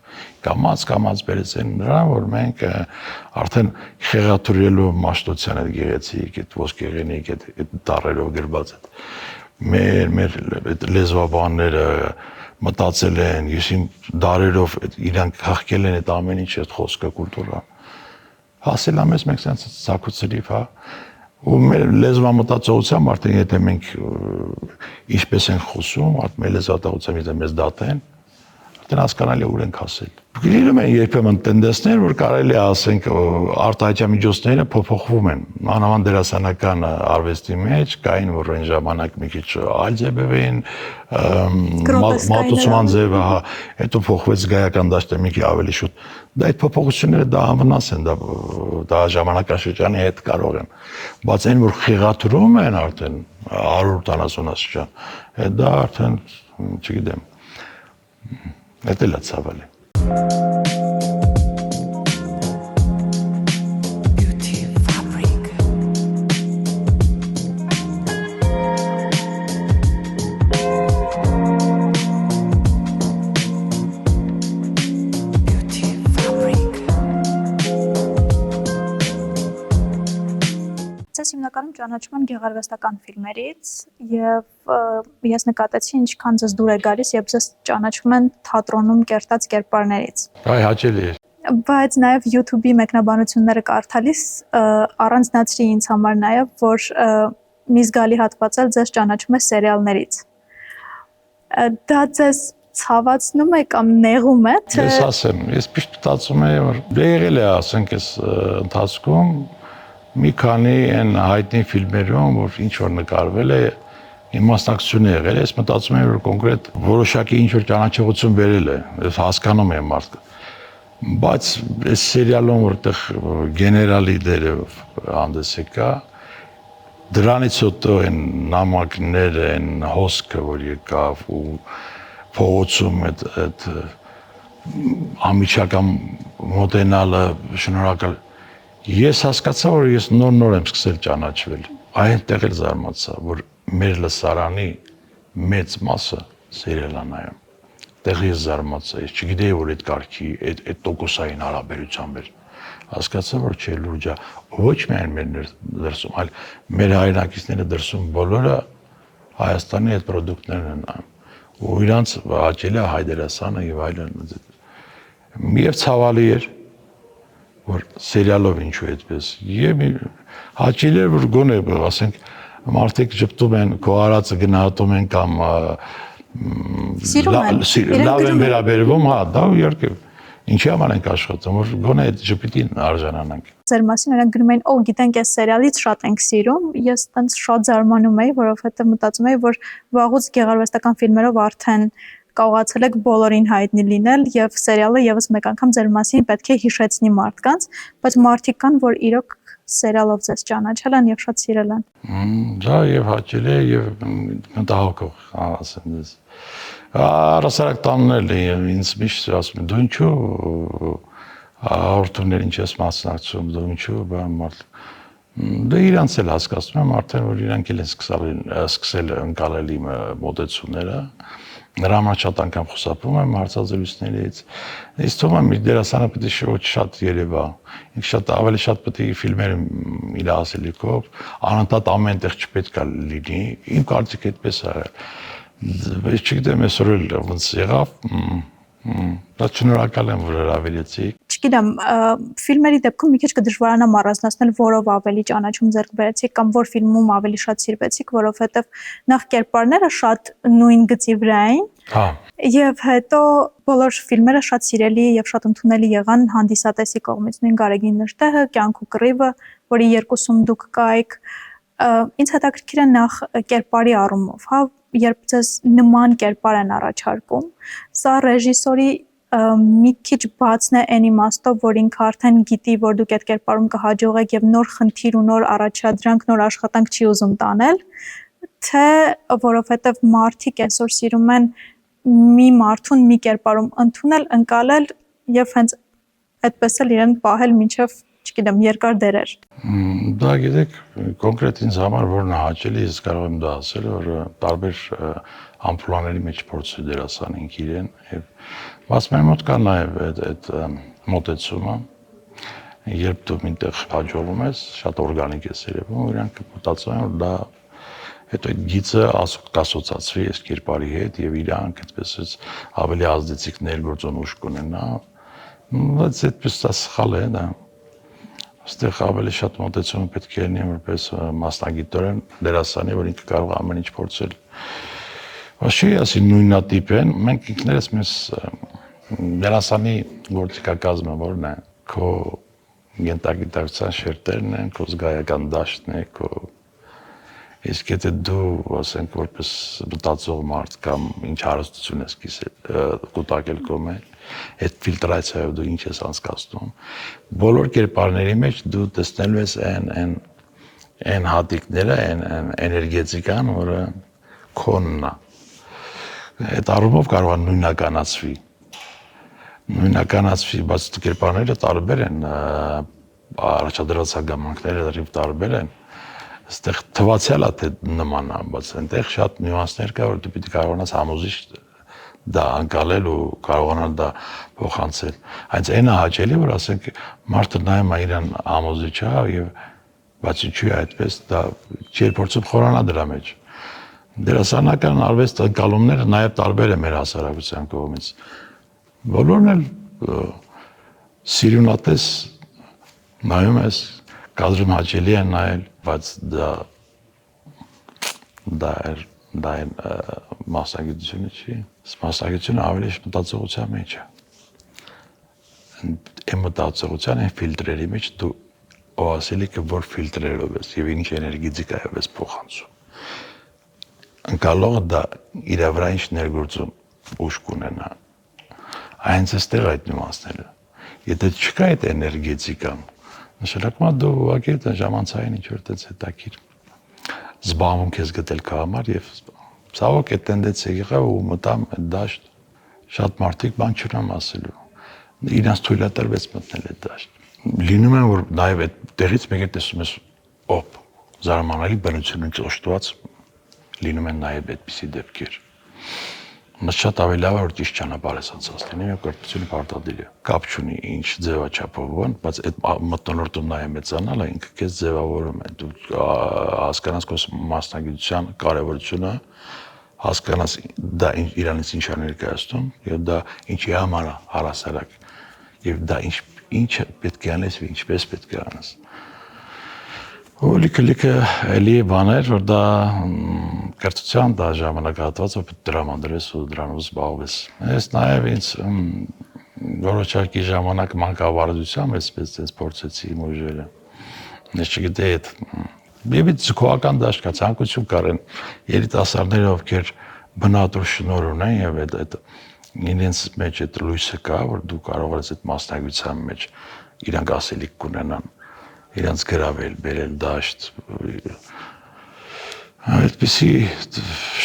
Կամած բերեցին նրան, որ մենք արդեն խեղաթյուրելու մաշտոցյան այդ գեղեցիկ, այդ ոսկեղենիկ, այդ տառերով գրված մեր լեզվաբանները մտածել են, եսիմ դարերով իրանք հաղկել են այդ ամեն ինչ, այդ խոսքը, կուլտուրան։ Հասել ամես մենք սենց ցակուցրիվ, հա, ու մեր լեզվամտածողությամբ արդեն եթե մենք ինչպես են խոսում, արդեն մեր լեզվատեղությամբ եթե մեզ դատեն, արդեն հասկանալի ուր ենք հասել։ Գիտում են երբեմն տենդենսներ, որ կարելի է ասենք արտահայտամիջոցները փոփոխվում են։ Մանավանդ դերասանական արվեստի մեջ կային, որ այն ժամանակ մի քիչ այլ ձևեր էին, մատուցման ձևը, հա, հետո փոխվեց գայական դաշտը մի քիչ ավելի շուտ։ Դա այդ փոփոխությունները դա անվնաս են, դա ժամանակաշրջանի հետ կարող են։ Բայց այն որ խեղաթյուրում են արդեն 140 աստիճան, դա արդեն չգիտեմ, դա էլ է ցավալի։
Ձեզ հիմնականում ճանաչում եմ գեղարվեստական ֆիլմերից եւ ես նկատեցի ինչքան ձեզ դուր է գալիս, երբ ձեզ ճանաչում են թատրոնում կերտած կերպարներից։
Այ հաճելի է։
Բայց նաեւ YouTube-ի մեկնաբանությունները կարդալիս առանձնացրի ինձ համար նաեւ, որ մի զգալի հատված էլ ձեզ ճանաչում է սերիալներից։ Դա ձեզ ցավացնում է կամ նեղում է, թե
Ես ասեմ, ես միշտ մտածում եմ, որ դե եղել է, ասենք, այս ընթացքում մի քանի այն հայտնի ֆիլմերում, որ ինչ որ նկարվել է, իմաստակցություն է եղել, ես մտածում եմ, որ կոնկրետ որոշակի ինչ որ ճանաչողություն բերել է, ես հասկանում եմ մարդը։ Բայց այս սերիալում որտեղ գեներալի դերը հանդես եկա, դրանից հետո այն նամակները, այն հոսքը, որ եկավ ու փողոցում այդ ամիջական մոտենալը շնորհակալ Ես հասկացա, որ ես նոր եմ սկսել ճանաչվել։ Այնտեղ էլ զարմացա, որ մեր լսարանի մեծ մասը սերիալ է նայում։ Տեղ ես զարմացա, ես չգիտեի, որ այդ կարգի, այդ տոկոսային հարաբերությամբ էր։ Հասկացա, որ չէ լուրջա, ոչ միայն մեր դրսում, այլ մեր հայրենակիցները դրսում բոլորը Հայաստանի այդ պրոդուկտներն են նայում։ Ու իրանց հաճելի է հայ դերասանը եւ այլն։ Միև ցավալի էր որ սերիալով ինչու այդպես եւ հաճելի է որ գոնե ասենք մարդիկ ճպտում են քո արածը գնահատում են կամ լավ են վերաբերվում հա դա իհարկե ինչի համար ենք աշխատում որ գոնե այդ ճպիտին արժանանանք
Ձեր մասին նրանք գրում են օ գիտենք այս սերիալից շատ ենք սիրում ես տենց շատ զարմանում եի որովհետեւ մտածում եի որ վաղուց գեղարվեստական ֆիլմերով արդեն կարողացել եք բոլորին հայտնի լինել եւ սերիալը եւս մեկ անգամ ձեր մասին պետք է հիշեցնի մարդկանց, բայց մարդիկ կան, որ իրոք սերիալով ձեզ ճանաչել են եւ շատ սիրել են։
Դա եւ հաճելի է եւ մտահոգող, ասեմ ես։ Առասարակ տաննել ինձ միշտ ասում դու ինչու հաղորդումներ ինչ ես մասնակցում, դու ինչու բան մարդ Դե իրանց էլ հասկացնում եմ արդեն որ իրանք էլ են սկսել ընկալել իմ մոտեցումները Նրա համար շատ անգամ խոսապում եմ հարցազրույցներից Ես թվում եմ իր դերասանը պետք է շատ երևա ինքը շատ ավելի շատ պետք է ֆիլմեր իր ասելիքով անընդհատ ամեն տեղ չպետք է լինի իմ կարծիքը այդպես է Բայց չգիտեմ այսօր էլ ոնց եղավ Դա շնորհակալ եմ որ հրավիրեցիք
չգիտեմ, ֆիլմերի դեպքում մի քիչ կդժվարանամ առանձնացնել, որով ավելի ճանաչում ձեռք բերեցիք կամ որ ֆիլմում ավելի շատ սիրվեցիք, որովհետև նախ կերպարները շատ նույն գծի վրա էին։
Հա։
Եվ հետո բոլոր ֆիլմերը շատ սիրելի եւ շատ ընդունելի եղան հանդիսատեսի կողմից։ Նույն Գարեգին Նրտեհը, Կյանք ու կռիվը, որի երկուսում դուք կայք, ինձ հետաքրքիր է նախ կերպարի առումով, հա, երբ ձեզ նման կերպար են առաջարկում, սա ռեժիսորի մի քիչ բացն է այն իմաստով, որ ինքը արդեն գիտի, որ դուք այդ կերպարում կհաջողեք եւ նոր խնդիր ու նոր առաջադրանք, նոր աշխատանք չի ուզում տանել, թե որովհետեւ մարդիկ այսօր սիրում են մի մարդուն մի կերպարում ընդունել, ընկալել եւ հենց այդպես էլ իրեն պահել մինչեւ, չգիտեմ, երկար դերեր։
Դա գիտեք, կոնկրետ ինձ համար որն է հաճելի, ես կարող եմ դա ասել, որ տարբեր ամպլուաների մեջ փորձի դերասանենք իրեն եւ բայց մեր մոտ կա նաեւ այդ մոտեցումը, երբ դու միտեղ հաջողվում ես, շատ օրգանիկ է երևում, իրանք մտածում են, որ դա հետո այդ գիծը կասոցացվի այս կերպարի հետ եւ իրանք այդպես ավելի ազդեցիկ ներգործուն ուժ կունենա, բայց այդպես դա սխալ է, դա այստեղ ավելի շատ մոտեցումը պետք է լինի որպես մասնագիտորեն դերասանի, որ ինքը կարող է ամեն ինչ փորձել։ Ոչ չի ասի նույնատիպ են, մենք ինքներս մեզ դերասանի գործիքակազմը որն է, քո գենտագիտակցության շերտերն են, քո զգայական դաշտն է, քո իսկ եթե դու, ասենք, որպես մտածող մարդ կամ ինչ հարստություն ես կուտակել քո մեջ, այդ ֆիլտրացիայով դու ինչ ես անցկացնում, բոլոր կերպարների մեջ դու տեսնելու ես այն հատիկները, այն էներգետիկան, որը քոնն է։ Այդ առումով կարող է նույնականացվի, բայց կերպարները տարբեր են, առաջադրած հանգամանքները դեռ տարբեր են, այստեղ թվացյալ է թե նման է, բայց այնտեղ շատ նյուանսներ կա, որ դու պիտի կարողանաս համոզիչ դա անցալել ու կարողանալ դա փոխանցել։ Այնց այնա հաճելի, որ ասենք մարդը նայում է իրան համոզիչ է եւ բայց ինչու է այդպես, դա չի փորձում խորանա դրա մեջ։ Դերասանական արվեստ ընկալումները նաեւ տարբեր է մեր հասարակության կողմից։ Բոլորն էլ սիրունատես նայում ես, կադրում հաճելի է նայել, բայց դա մասնագիտությունը չի։ Մասնագիտությունը ավելի մտածողության մեջ է։ Այն մտածողության այն ֆիլտրերի մեջ դու ասելիքը որ ֆիլտրերով ես եւ ինչ էներգետիկայով ես փոխանցում։ Ընկալողը դա իր վրա ինչ ներգործում ուժ կունենա։ Այնց էստեղ այդ նյուանսները։ Եթե չկա այդ էներգետիկան, նշանակում է դու ուղղակի այդ ժամանցային ինչ-որ տես հետաքրիր զբաղմունք ես գտել քո համար եւ ցավոք այդ տենդենսը եղավ ու մտամ այդ դաշտ շատ մարդիկ բան չունեմ ասելու իրանց թույլատրվեց մտնել այդ դաշտ լինում է որ նաեւ այդ տեղից մեկ է տեսում ես օպ զարմանալի բնությունից օժտված լինում են նաեւ այդպիսի դեպքեր Մս շատ ավելի լավ է որ ճիշտ ճանապարհ ես անցած լինի եւ կրթությունը պարտադիր է կապ չունի ինչ ձևաչափով 원 բայց այդ մտնոլորտում նաեւ մեծանալը ինքը քեզ ձևավորում է դու հասկանաս քո մասնագիտության կարեւորությունը հասկանաս դա իրանից ինչ է ներկայացնում եւ դա ինչի համար է առասարակ եւ դա ինչ պետք է անես եւ ինչպես պետք է անես Լիքը էլի բաներ, որ դա կրթության դա ժամանակահատվածը պետք դրամադրես ու դրանով զբաղվես։ Ես նաև ինձ որոշակի ժամանակ մանկավարժությամբ այսպես փորձեցի իմ ուժերը։ Ես չգիտեի այդ մի ցկողական դաշտ կա, ցանկություն կար են երիտասարդները, ովքեր բնատուր շնորհ ունեն եւ այդ իրենց մեջ այդ լույսը կա, որ դու կարող ես այդ մասնագիտության մեջ իրանք ասելիք կունենան իրանց գրավել, բերել դաշտ, այդպիսի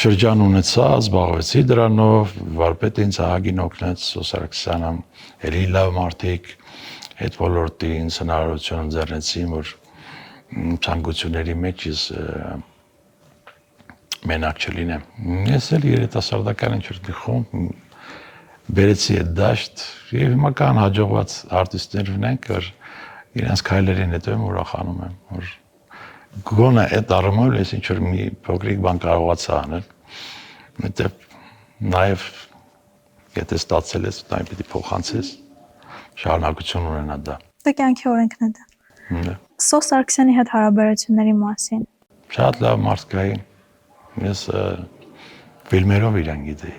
շրջան ունեցա, զբաղվեցի դրանով, վարպետ ինձ ահագին օգնեց, Սոսարակսյանը, էլի լավ մարդիկ, այդ ոլորտի ինձ հնարավորություն ընձեռնեցին, որ ցանկությունների մեջ ես մենակ չլինեմ։ Ես էլ երիտասարդական ինչ-որ խումբ բերեցի այդ դաշտ եւ հիմա կան հաջողված արտիստներ ունենք, որ իրանց քայլերին հետո եմ ուրախանում եմ, որ գոնե այդ առումով ես ինչ-որ մի փոքրիկ բան կարողացա անել, որտեղ նաև եթե ստացել ես, նաև պիտի փոխանցես, շարունակություն ունենա դա։
Դա կյանքի օրենքն է դա։ Սոս Սարգսյանի հետ հարաբերությունների մասին։
Շատ լավ մարդ կային։ Ես ֆիլմերով իրան գիտեի։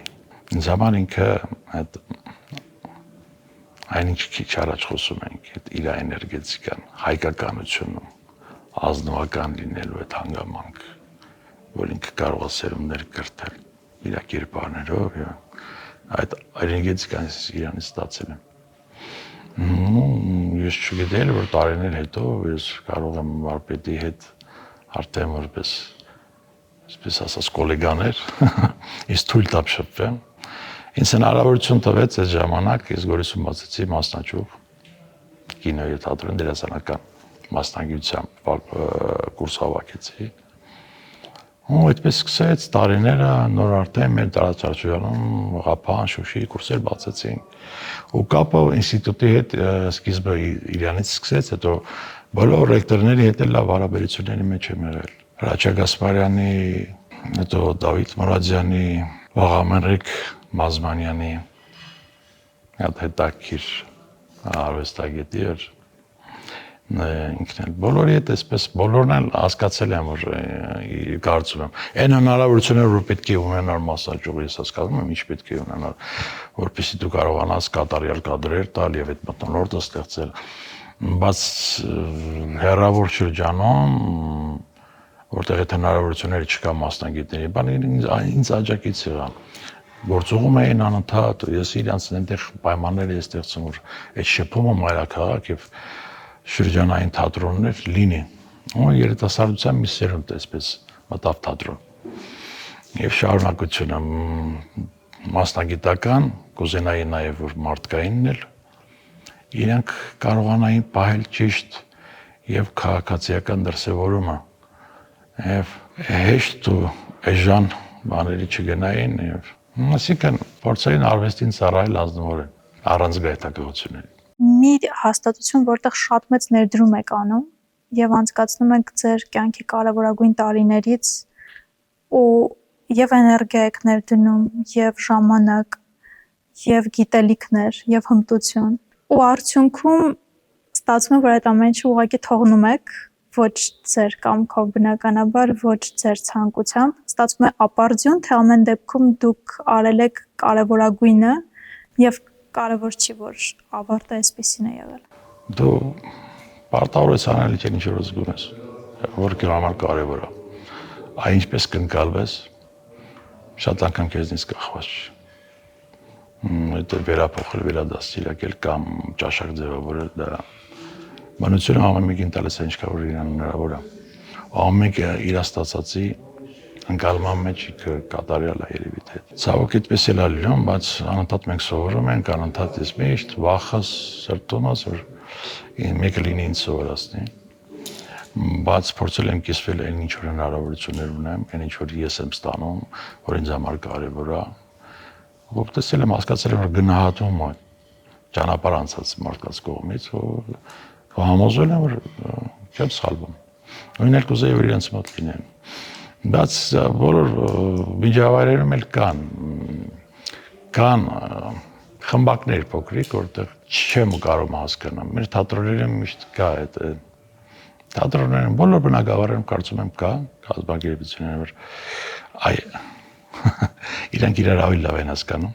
Ինձ համար ինքը այդ այնինչ քիչ առաջ խոսում ենք, այդ իր էներգետիկան, հայկականությունը, ազնվական լինելու այդ հանգամանք, որ ինքը կարող է սերունդներ կրթել իր կերպարներով, այդ էներգետիկան իրանից ստացել եմ։ Ես չգիտեի, որ տարիներ հետո ես կարող եմ վարպետի հետ արդեն որպես, այսպես ասած, գոլեգաներ, ես թույլ տամ շփվեմ։ Ինձ հնարավորություն տվեց այդ ժամանակ, ես Գորիսում բացեցի մասնաճյուղ կինոյի թատրոն դերասանական մասնագիտությամբ կուրս հավաքեցի։ Ու այդպես սկսեց տարիները, նոր արդեն մեր տարածաշրջանում Ղափան, Շուշի կուրսեր բացեցինք։ Ու կապը ինստիտուտի հետ սկիզբը իրանից սկսեց, հետո բոլոր ռեկտորների հետ լավ հարաբերությունների մեջ եմ եղել։ Հրաչյա Գասպարյանի, հետո Դավիթ Մուրադյանի, Վաղամենրիկ Մազմանյանի հետաքրքիր արվեստագետի էր ինքն էլ բոլորի հետ այսպես բոլորն էլ հասկացել եմ որ կարծում եմ այն հնարավորությունները որ պետք է ունենալ մասնաճյուղ ես հասկանում եմ ինչ պետք է ունենալ որպեսզի դու կարողանաս կատարյալ կադրեր տալ եւ այդ մթնոլորտը ստեղծել բայց հեռավոր շրջանում որտեղ այդ հնարավորությունները չկա մասնագետների բան ինձ աջակից եղան գործողում էին անընդհատ, ես իրանց այնտեղ պայմաններ էի ստեղծում, որ այդ շփումը մայրաքաղաք եւ շրջանային թատրոններ լինի։ Ու երիտասարդության մի սերունդ այսպես մտավ թատրոն։ Եվ շարունակությունը մասնագիտական, կուզենայի նաեւ որ մարդկայինն էլ իրանք կարողանային պահել ճիշտ եւ քաղաքացիական դրսեւորումը։ Եվ հեշտ ու էժան բաների չգնային եւ Այսինքն փորձային արվեստին ծառայել ազնվորեն, առանց գայթակղությունների։
Մի հաստատություն, որտեղ շատ մեծ ներդրում եք անում եւ անցկացնում եք ձեր կյանքի կարևորագույն տարիներից ու եւ էներգիա եք ներդնում, եւ ժամանակ, եւ գիտելիքներ, եւ հմտություն։ Ու արդյունքում ստացվում է, որ այդ ամեն ինչը ուղղակի թողնում եք ոչ ձեր կամքով բնականաբար, ոչ ձեր ցանկությամբ, ստացվում է ապարդյուն, թե ամեն դեպքում դուք արել եք կարևորագույնը եւ կարևոր չի, որ ավարտը այսպեսին է եղել։
Դու պարտավորես անել ինչ որ զգում ես, որ քո համար կարևոր է։ Այն ինչպես կընկալվես, շատ անգամ քեզնից կախված չի։ Այդ վերափոխել, վերադաստիարակել կամ ճաշակ ձևավորել դա Մանությունը ամեն մեկին տալիս է ինչքան որ իրան հնարավոր է։ Ամեն մեկը իր ստացածի ընկալման մեջ կատարյալ է երևի թե։ Ցավոք այդպես էլ է լինում, բայց անընդհատ մենք սովորում ենք, անընդհատ ես միշտ վախս սրտումս որ մեկը լինի ինձ սովորացնի։ Բայց փորձել եմ կիսվել այն ինչ որ հնարավորություններ ունեմ, այն ինչ որ ես եմ ստանում, որ ինձ համար կարևոր է։ Որտեսել եմ հասկացել որ գնահատում է ճանապարհ անցած մարդկանց կողմից համոզվել եմ, որ չեմ սխալվում։ Նույնն էլ կուզեի, որ իրենց մոտ լինեն։ Բայց բոլոր միջավայրերում էլ կան խմբակներ փոքրիկ, որտեղ չեմ կարող հասկանալ։ Մեր թատրոններում միշտ կա այդ թատրոններում բոլոր բնակավարերում կարծում եմ կա կազմակերպություններ, որ այ իրանք իրար ավելի լավ են հասկանում։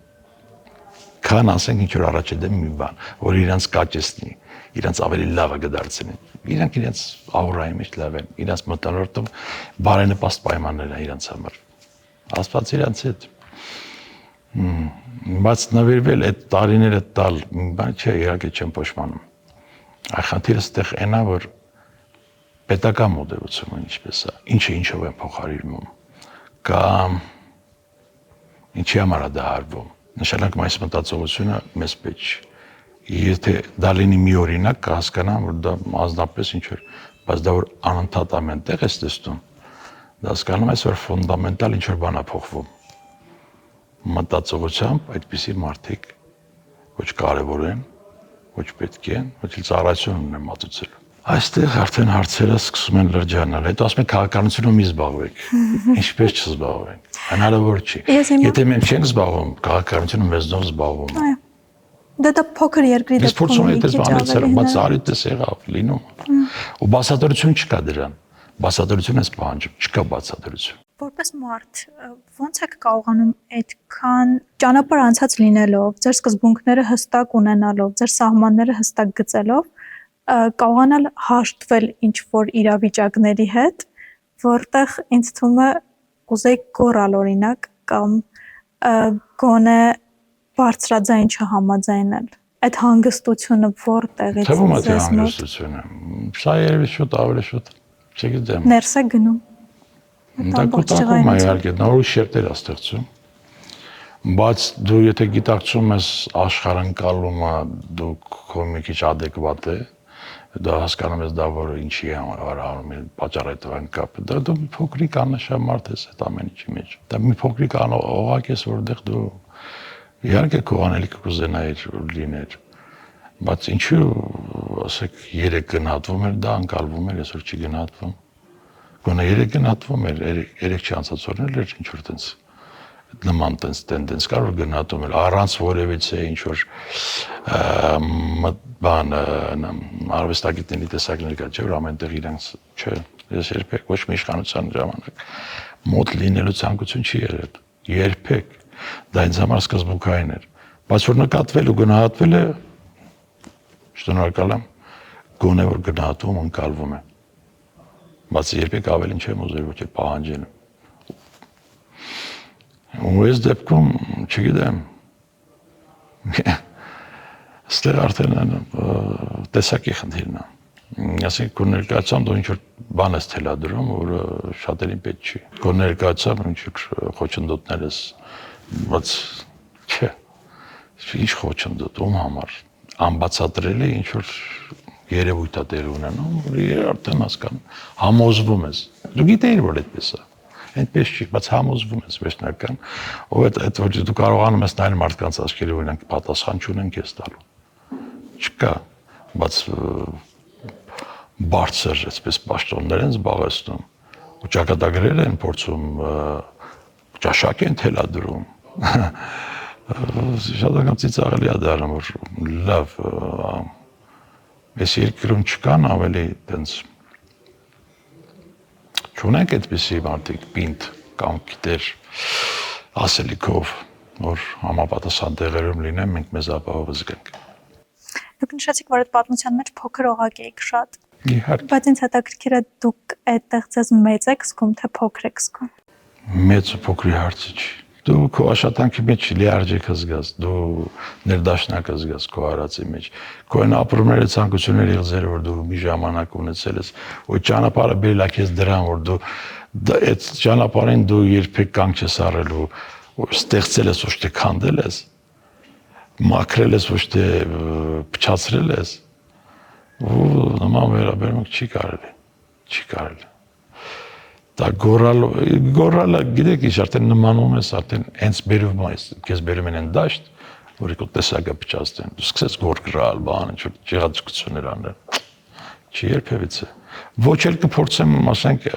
Քան ասենք ինչ որ առաջ է դեմ մի բան, որ իրանց կաճեցնի իրանց ավելի լավը կդարձնի։ Իրանք իրենց աուրայի մեջ լավ են, իրանց մտորտում բարենպաստ պայմաններ են իրանց համար։ Աստված իրանց հետ։ Բայց նվիրվել այդ տարիները տալ, բան չէ, իհարկե չեմ փոշմանում։ Խնդիրը ստեղ այնա, որ պետական մոդելությունը ինչպես է, ինչը ինչով են փոխարինվում, կամ ինչի համար է դա արվում։ Նշանակում այս մտածողությունը մեզ պետք չէ։ Եթե դա լինի մի օրինակ, կհասկանամ, որ դա ազնապես ինչ որ, բայց դա որ անընդհատ ամեն տեղ ես տեսնում, դա հասկանում ես, որ ֆունդամենտալ ինչ որ բան է փոխվում։ Մտածողությամբ այդպիսի մարդիկ ոչ կարևոր են, ոչ պետք են, ոչ էլ ծառայություն ունեն մատուցել։ Այստեղ արդեն հարցերը սկսում են լրջանալ։ Հետո ասում են քաղաքականությունով մի զբաղվեք։ Ինչպես չզբաղվենք։ Հնարավոր չի։ Եթե մենք չենք զբաղվում, քաղաքականությունը մեզնով զբաղվում է։
Դա փոքր երկրի
Ես փորձում եմ այդպես բաներ ցերել, բայց արիտես եղավ լինում։ Ու բացատրություն չկա դրան։ Բացատրություն ես պահանջում, չկա բացատրություն։
Որպես մարդ, ո՞նց եք կարողանում այդքան ճանապարհ անցած լինելով, ձեր սկզբունքները հստակ ունենալով, ձեր սահմանները հստակ գծելով, կարողանալ հաշտվել ինչ որ իրավիճակների հետ, որտեղ ինձ թվում է կուզեի գոռալ օրինակ կամ գոնե բարձրաձայն չհամաձայնել։ Այդ հանգստությունը որտեղից
Թվում է թե հանգստությունը։ Սա երևի շուտ ավելի շուտ, չգիտեմ։
Ներս է գնում։
Դա կուտակում է իհարկե, նոր շերտեր է ստեղծում։ Բայց դու եթե գիտակցում ես աշխարհընկալումը, դու քո մի քիչ adekvat է, դա հասկանում ես դա որ ինչի է արարում, պատճառը տվան կապը, դա դու փոքրիկ աննշան մարդ ես այդ ամեն ինչի մեջ։ Դա մի փոքրիկ օղակ ես, որտեղ դու իհարկե քո անելիքը կուզենայիր լիներ, բայց ինչու ասեք 3 գնահատվում էր, դա անկալվում էր, այսօր չի գնահատվում։ Գոնե 3 գնահատվում էր, 3 չանցած օրներ էր ինչ որ տենց նման տենդենս կար որ գնահատում էր առանց որևիցե ինչ որ բան արվեստագետների տեսակներ կա, չէ՞ որ ամենտեղ իրանց չէ, ես երբեք ոչ մի իշխանության ժամանակ մոտ լինելու ցանկություն չի եղել, երբեք, դա ինձ համար սկզբունքային էր, բայց որ նկատվել ու գնահատվել է, շնորհակալ եմ, գոնե որ գնահատում ընկալվում է, բայց երբեք ավելին չեմ ուզել ոչ էլ պահանջել եմ, ու ես դեպքում, չգիտեմ, ստեղ արդեն տեսակի խնդիրն է, ասենք քո ներկայացամ դու ինչ որ բան ես թելադրում, որը շատերին պետք չի, քո ներկայացամ ինչ որ խոչընդոտներ ես, բայց չէ, ինչ խոչընդոտ, ում համար, անբացատրելի ինչ որ երևույթ է տեղի ունենում, որ արդեն հասկանում, համոզվում ես, դու գիտեիր որ այդպես է, այնպես չի, բայց համոզվում ես վերջնական, ով այդ որ դու կարողանում ես նայել մարդկանց աչքերի ու նրանք պատասխան չունեն քեզ տալու, չկա, բայց բարձր այսպես պաշտոններ են զբաղեցնում, ու ճակատագրեր են փորձում, ճաշակ են թելադրում, շատ անգամ ծիծաղելի է դառնում, որ լավ, այս երկրում չկան ավելի տենց չունենք այդպիսի մարդիկ պինդ կամ գիտեր ասելիքով, որ համապատասխան տեղերում լինեն, մենք մեզ ապահով զգանք։
Դուք նշեցիք, որ այդ պատմության մեջ փոքր օղակ եք շատ։
Իհարկե։
Բայց ինձ հետաքրքիր է դուք այդտեղ ձեզ մեծ եք զգում, թե փոքր եք զգում։
Մեծ ու փոքրի հարցը չի։ Դու քո աշխատանքի մեջ լիարժեք զգաս, դու ներդաշնակ զգաս քո արածի մեջ։ Քո այն ապրումները ցանկությունները եղել որ դու մի ժամանակ ունեցել ես, ու ճանապարհը բերել է քեզ դրան, որ դու այդ ճանապարհին դու երբեք կանգ չես առել ու ստեղծել ես ոչ թե քանդել ես, մաքրել ես ոչ թե փչացրել ես, ու նման վերաբերմունք չի կարելի։ Դա գոռալը գիտեք ինչ արդեն նմանում ես, արդեն հենց բերում ես, քեզ բերում են դաշտ, որ իքո տեսակը փչացնեն, դու սկսես գոռալ, բան, ինչ որ ջեղացկություններ անել, չի երբևիցե, ոչ էլ կփորձեմ, ասենք,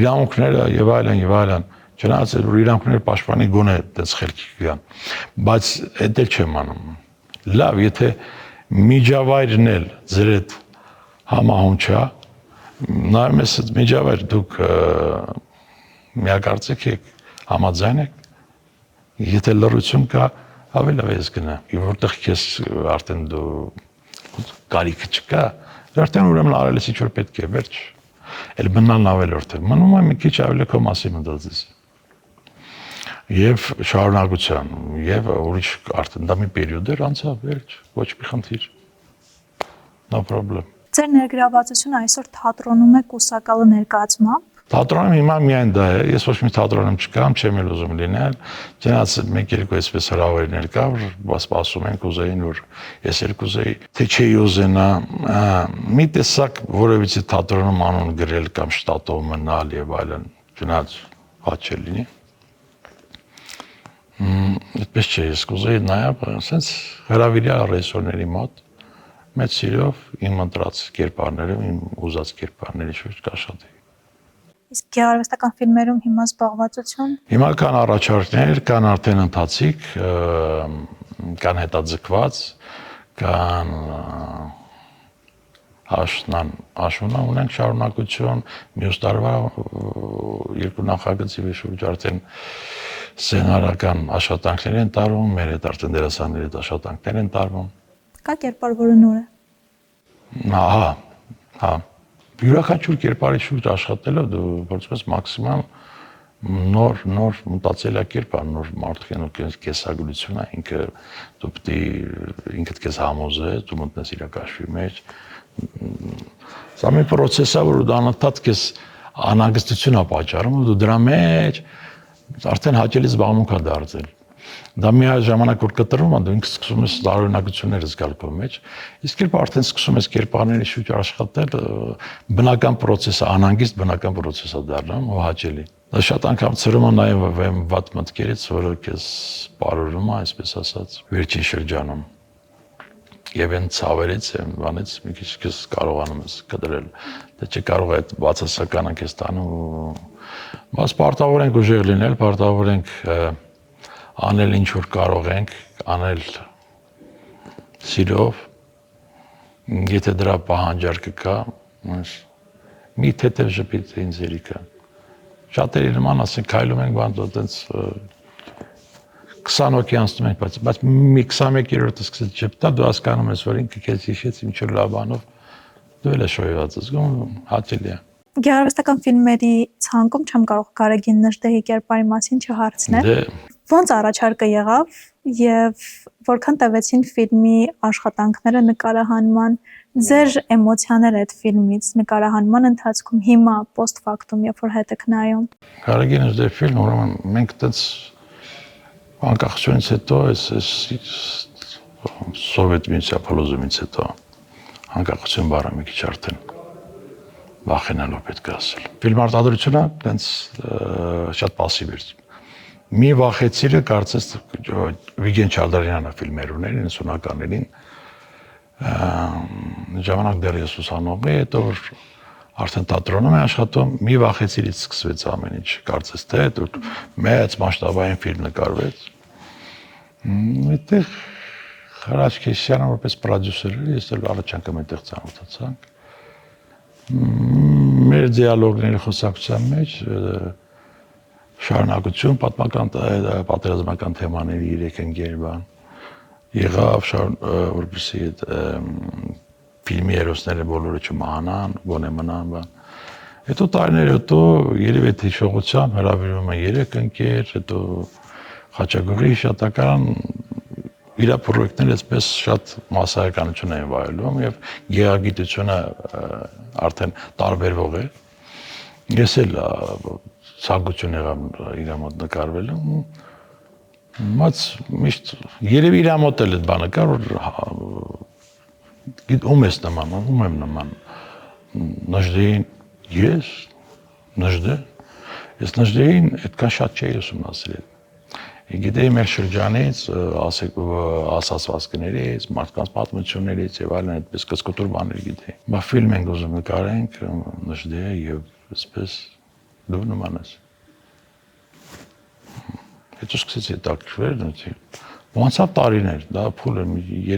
իրավունքները եւ այլն, չնայած որ իրավունքները պաշտպանի գոնե այդպես խելքի կգան, բայց այդ էլ չեմ անում, լավ, եթե միջավայրն էլ ձեր այդ համահունչ է, նայում ես այդ միջավայր դուք միակարծեք եք, համաձայն եք, եթե լռություն կա, ավելի լավ ես գնա, որտեղ քեզ արդեն դու կարիքը չկա, արդեն ուրեմն արել ես ինչ որ պետք է, վերջ, էլ մնալն ավելորդ է, մնում է մի քիչ ավելի քո մասի մտածես, եւ շարունակության, եւ ուրիշ արդեն դա մի պերիոդ էր անցավ, վերջ, ոչ մի խնդիր, no problem.
Ձեր ներգրավվածությունը այսօր թատրոնում է կուսակալը ներկայացմամբ։
Թատրոնում հիմա միայն դա է, ես ոչ մի թատրոնում չկամ, չեմ էլ ուզում լինել, չնայած մեկ-երկու այսպես հրավերներ կա, որ սպասում են կուզեին, որ ես էլ կուզեի, թե չէի ուզենա, մի տեսակ որևիցե թատրոնում անուն գրել կամ շտատով մնալ եւ այլն, չնայած հաճ է լինի։ Այդպես չէ, ես կուզեի նաեւ ասենց հրավիրյալ ռեժիսորների մոտ մեծ սիրով իմ ընտրած կերպարներով, իմ ուզած կերպարների շուրջ կաշխատեի։
Իսկ գեղարվեստական ֆիլմերում հիմա զբաղվածություն։
Հիմա կան առաջարկներ, կան արդեն ընթացիկ, կան հետաձգված, կան աշունա ունենք շարունակություն, մյուս տարվա երկու նախագծի շուրջ արդեն սցենարական աշխատանքներ են տարվում, մեր հետ արդեն դերասանների հետ աշխատանքներ են տարվում։
Կա կերպար, որը նոր է։
Հա։ Յուրաքանչյուր կերպարի շուրջ աշխատելով դու որպես մաքսիմալ նոր մտածելակերպ, նոր մարդկային կեսագրություն է, ինքը դու պետք է ինքդ քեզ համոզես, դու մտնես իր կաշվի մեջ։ Սա մի process է, որ դու անընդհատ քեզ անհանգստություն է պատճառում, ու դու դրա մեջ արդեն հաճելի զբաղմունք է դարձել։ Դա մի ժամանակ որ կտրվում է, դու ինքս սկսում ես տարօրինակություններ զգալ քո մեջ, իսկ երբ արդեն սկսում ես կերպարների շուրջ աշխատել, բնական process-ը, անհանգիստ բնական process-ը դառնում ու հաճելի։ Դա շատ անգամ ծրում է նաև վատ մտքերից, որը քեզ բարորում է, այսպես ասած, վերջին շրջանում։ Եվ այն ցավերից, այն բանից մի քիչ քեզ կարողանում ես կտրել։ Դե չկարող է այդ բացասականը քեզ տանում, բայց պարտավոր ենք ուժեղ լինել, պարտավոր ենք անել ինչ որ կարող ենք, անել սիրով, եթե դրա պահանջարկը կա, մի թեթև ժպիտ ինձ երիկա։ Շատերի նման ասենք քայլում ենք բան այտենց 20 հոգի անցնում ենք, բայց մի 21-րդը սկսեց ժպտալ, դու հասկանում ես, որ ինքը քեզ հիշեց ինչ որ լավ բանով, դու էլ ես շոյված զգում, հաճելի է։
Գեղարվեստական ֆիլմերի ցանկում չեմ կարող Գարեգին Նժդեհի կերպարի մասին չհարցնել։ Ոնց առաջարկը եղավ եւ որքան տևեցին ֆիլմի աշխատանքները նկարահանման, ձեր էմոցիաները այդ ֆիլմից նկարահանման ընթացքում, հիմա post factum, երբ որ հետ եք նայում։
Գարեգին Նժդեհի ֆիլմ, ուրեմն մենք այդպես անկախությունից հետո սովետ միացյալությունից հետո անկախություն բառը մի քիչ արդեն վախենալով պետք է ասել։ Ֆիլմարտադրությունը տենց շատ пассив էր։ Մի վախեցիրը կարծես Վիգեն Չալդարյանը ֆիլմեր ուներ 90-ականներին։ Ժամանակ դեռ ես ուսանող էի, հետո որ արդեն թատրոնում է աշխատում, մի վախեցիրից սկսվեց ամեն ինչ, կարծես թե դուք մեծ մասշտաբային ֆիլմ նկարվեց։ Այդտեղ Խարաչ Քեսյանը որպես պրոդյուսեր էր, ես էլ առաջ անգամ այդտեղ ծանոթացանք։ Մեր դիալոգների խոսակցության մեջ շարունակություն պատերազմական թեմաների 3 ընկեր բան եղավ, որպեսզի այդ ֆիլմի հերոսները բոլորը չմահանան, գոնե մնան բան։ Հետո տարիներ հետո երևի այդ հիշողությամբ հրավիրում են 3 ընկեր, հետո Խաչագողի հիշատակարան իր պրոյեկտները այսպես շատ մասսայականություն են վայելում եւ գեղագիտությունը արդեն տարբերվող է։ Ես էլ ցանկություն եղավ իր մոտ նկարվելու, բայց միշտ երևի իր մոտ էլ այդ բանը կար, որ ում ես նման, ում եմ նման, Նժդեհին ես, ես Նժդեհին այդքան շատ չէի ուսումնասիրել։ Գիտեի մեր շրջանից, ասացվածքներից, մարդկանց պատմություններից եւ այլն այդպես կսկոտոր բաներ գիտեի։ Բայց ֆիլմ ենք ուզում նկարենք Նժդեհը եւ այսպես դու նման ես։ Հետո սկսեցի հետաքրքրվել, ոնցավ տարիներ, դա փուլ է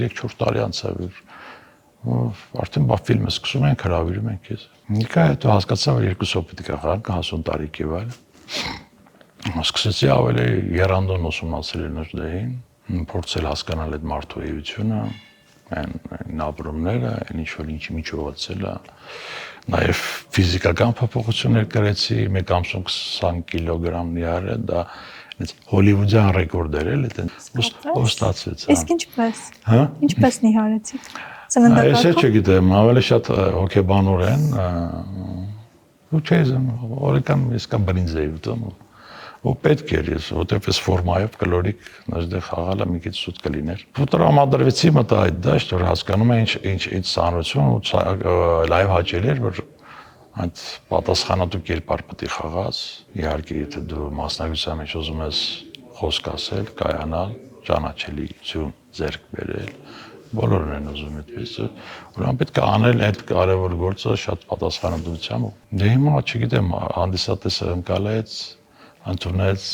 3-4 տարի անցավ։ Արդեն բա ֆիլմը սկսում ենք, հրավիրում ենք քեզ։ Նիկա հետո հասկացա, որ երկուսով պետք է խաղանք, Հասուն տարիք եւ այլն։ Սկսեցի ավելի եռանդուն ուսումնասիրել Նժդեհին, փորձել հասկանալ այդ մարդու էությունը, այն ապրումները, այն ինչ-որ ինչի միջոցել է, նաև ֆիզիկական փոփոխություններ կրեցի, 1 ամսում 20 կիլոգրամ նիարը, դա հոլիվուդյան ռեկորդ էր, ով ստացվեց։
Իսկ ինչպես։
Հա։
Ինչպես նիհարեցիք։
Ես չգիտեմ, ավելի շատ հոգեբանոր են, ու չես, օրական ես կամ բրինձ էի ուտում, ու պետք էր ես, որտեվ ես ֆորմայով կլորիկ Նժդեհ խաղալը մի քիչ սուտ կլիներ։ Տրամադրվեցի մտա այդ դաշտ, որ հասկանում եմ ինչ ծանրություն ու լայվ հաճելի էր, որ այդ պատասխանատու կերպար պետք է խաղաս։ Իհարկե, եթե դու մասնագիտության մեջ ուզում ես խոսք ասել, կայանալ, ճանաչելիություն ձեռք բերել, բոլորն են ուզում այդպես, ուրեմն պետք է անել այդ կարևոր գործը շատ պատասխանատվությամբ։ Դե հիմա չգիտեմ, հանդիսատեսը ընկալեց, ընդունեց,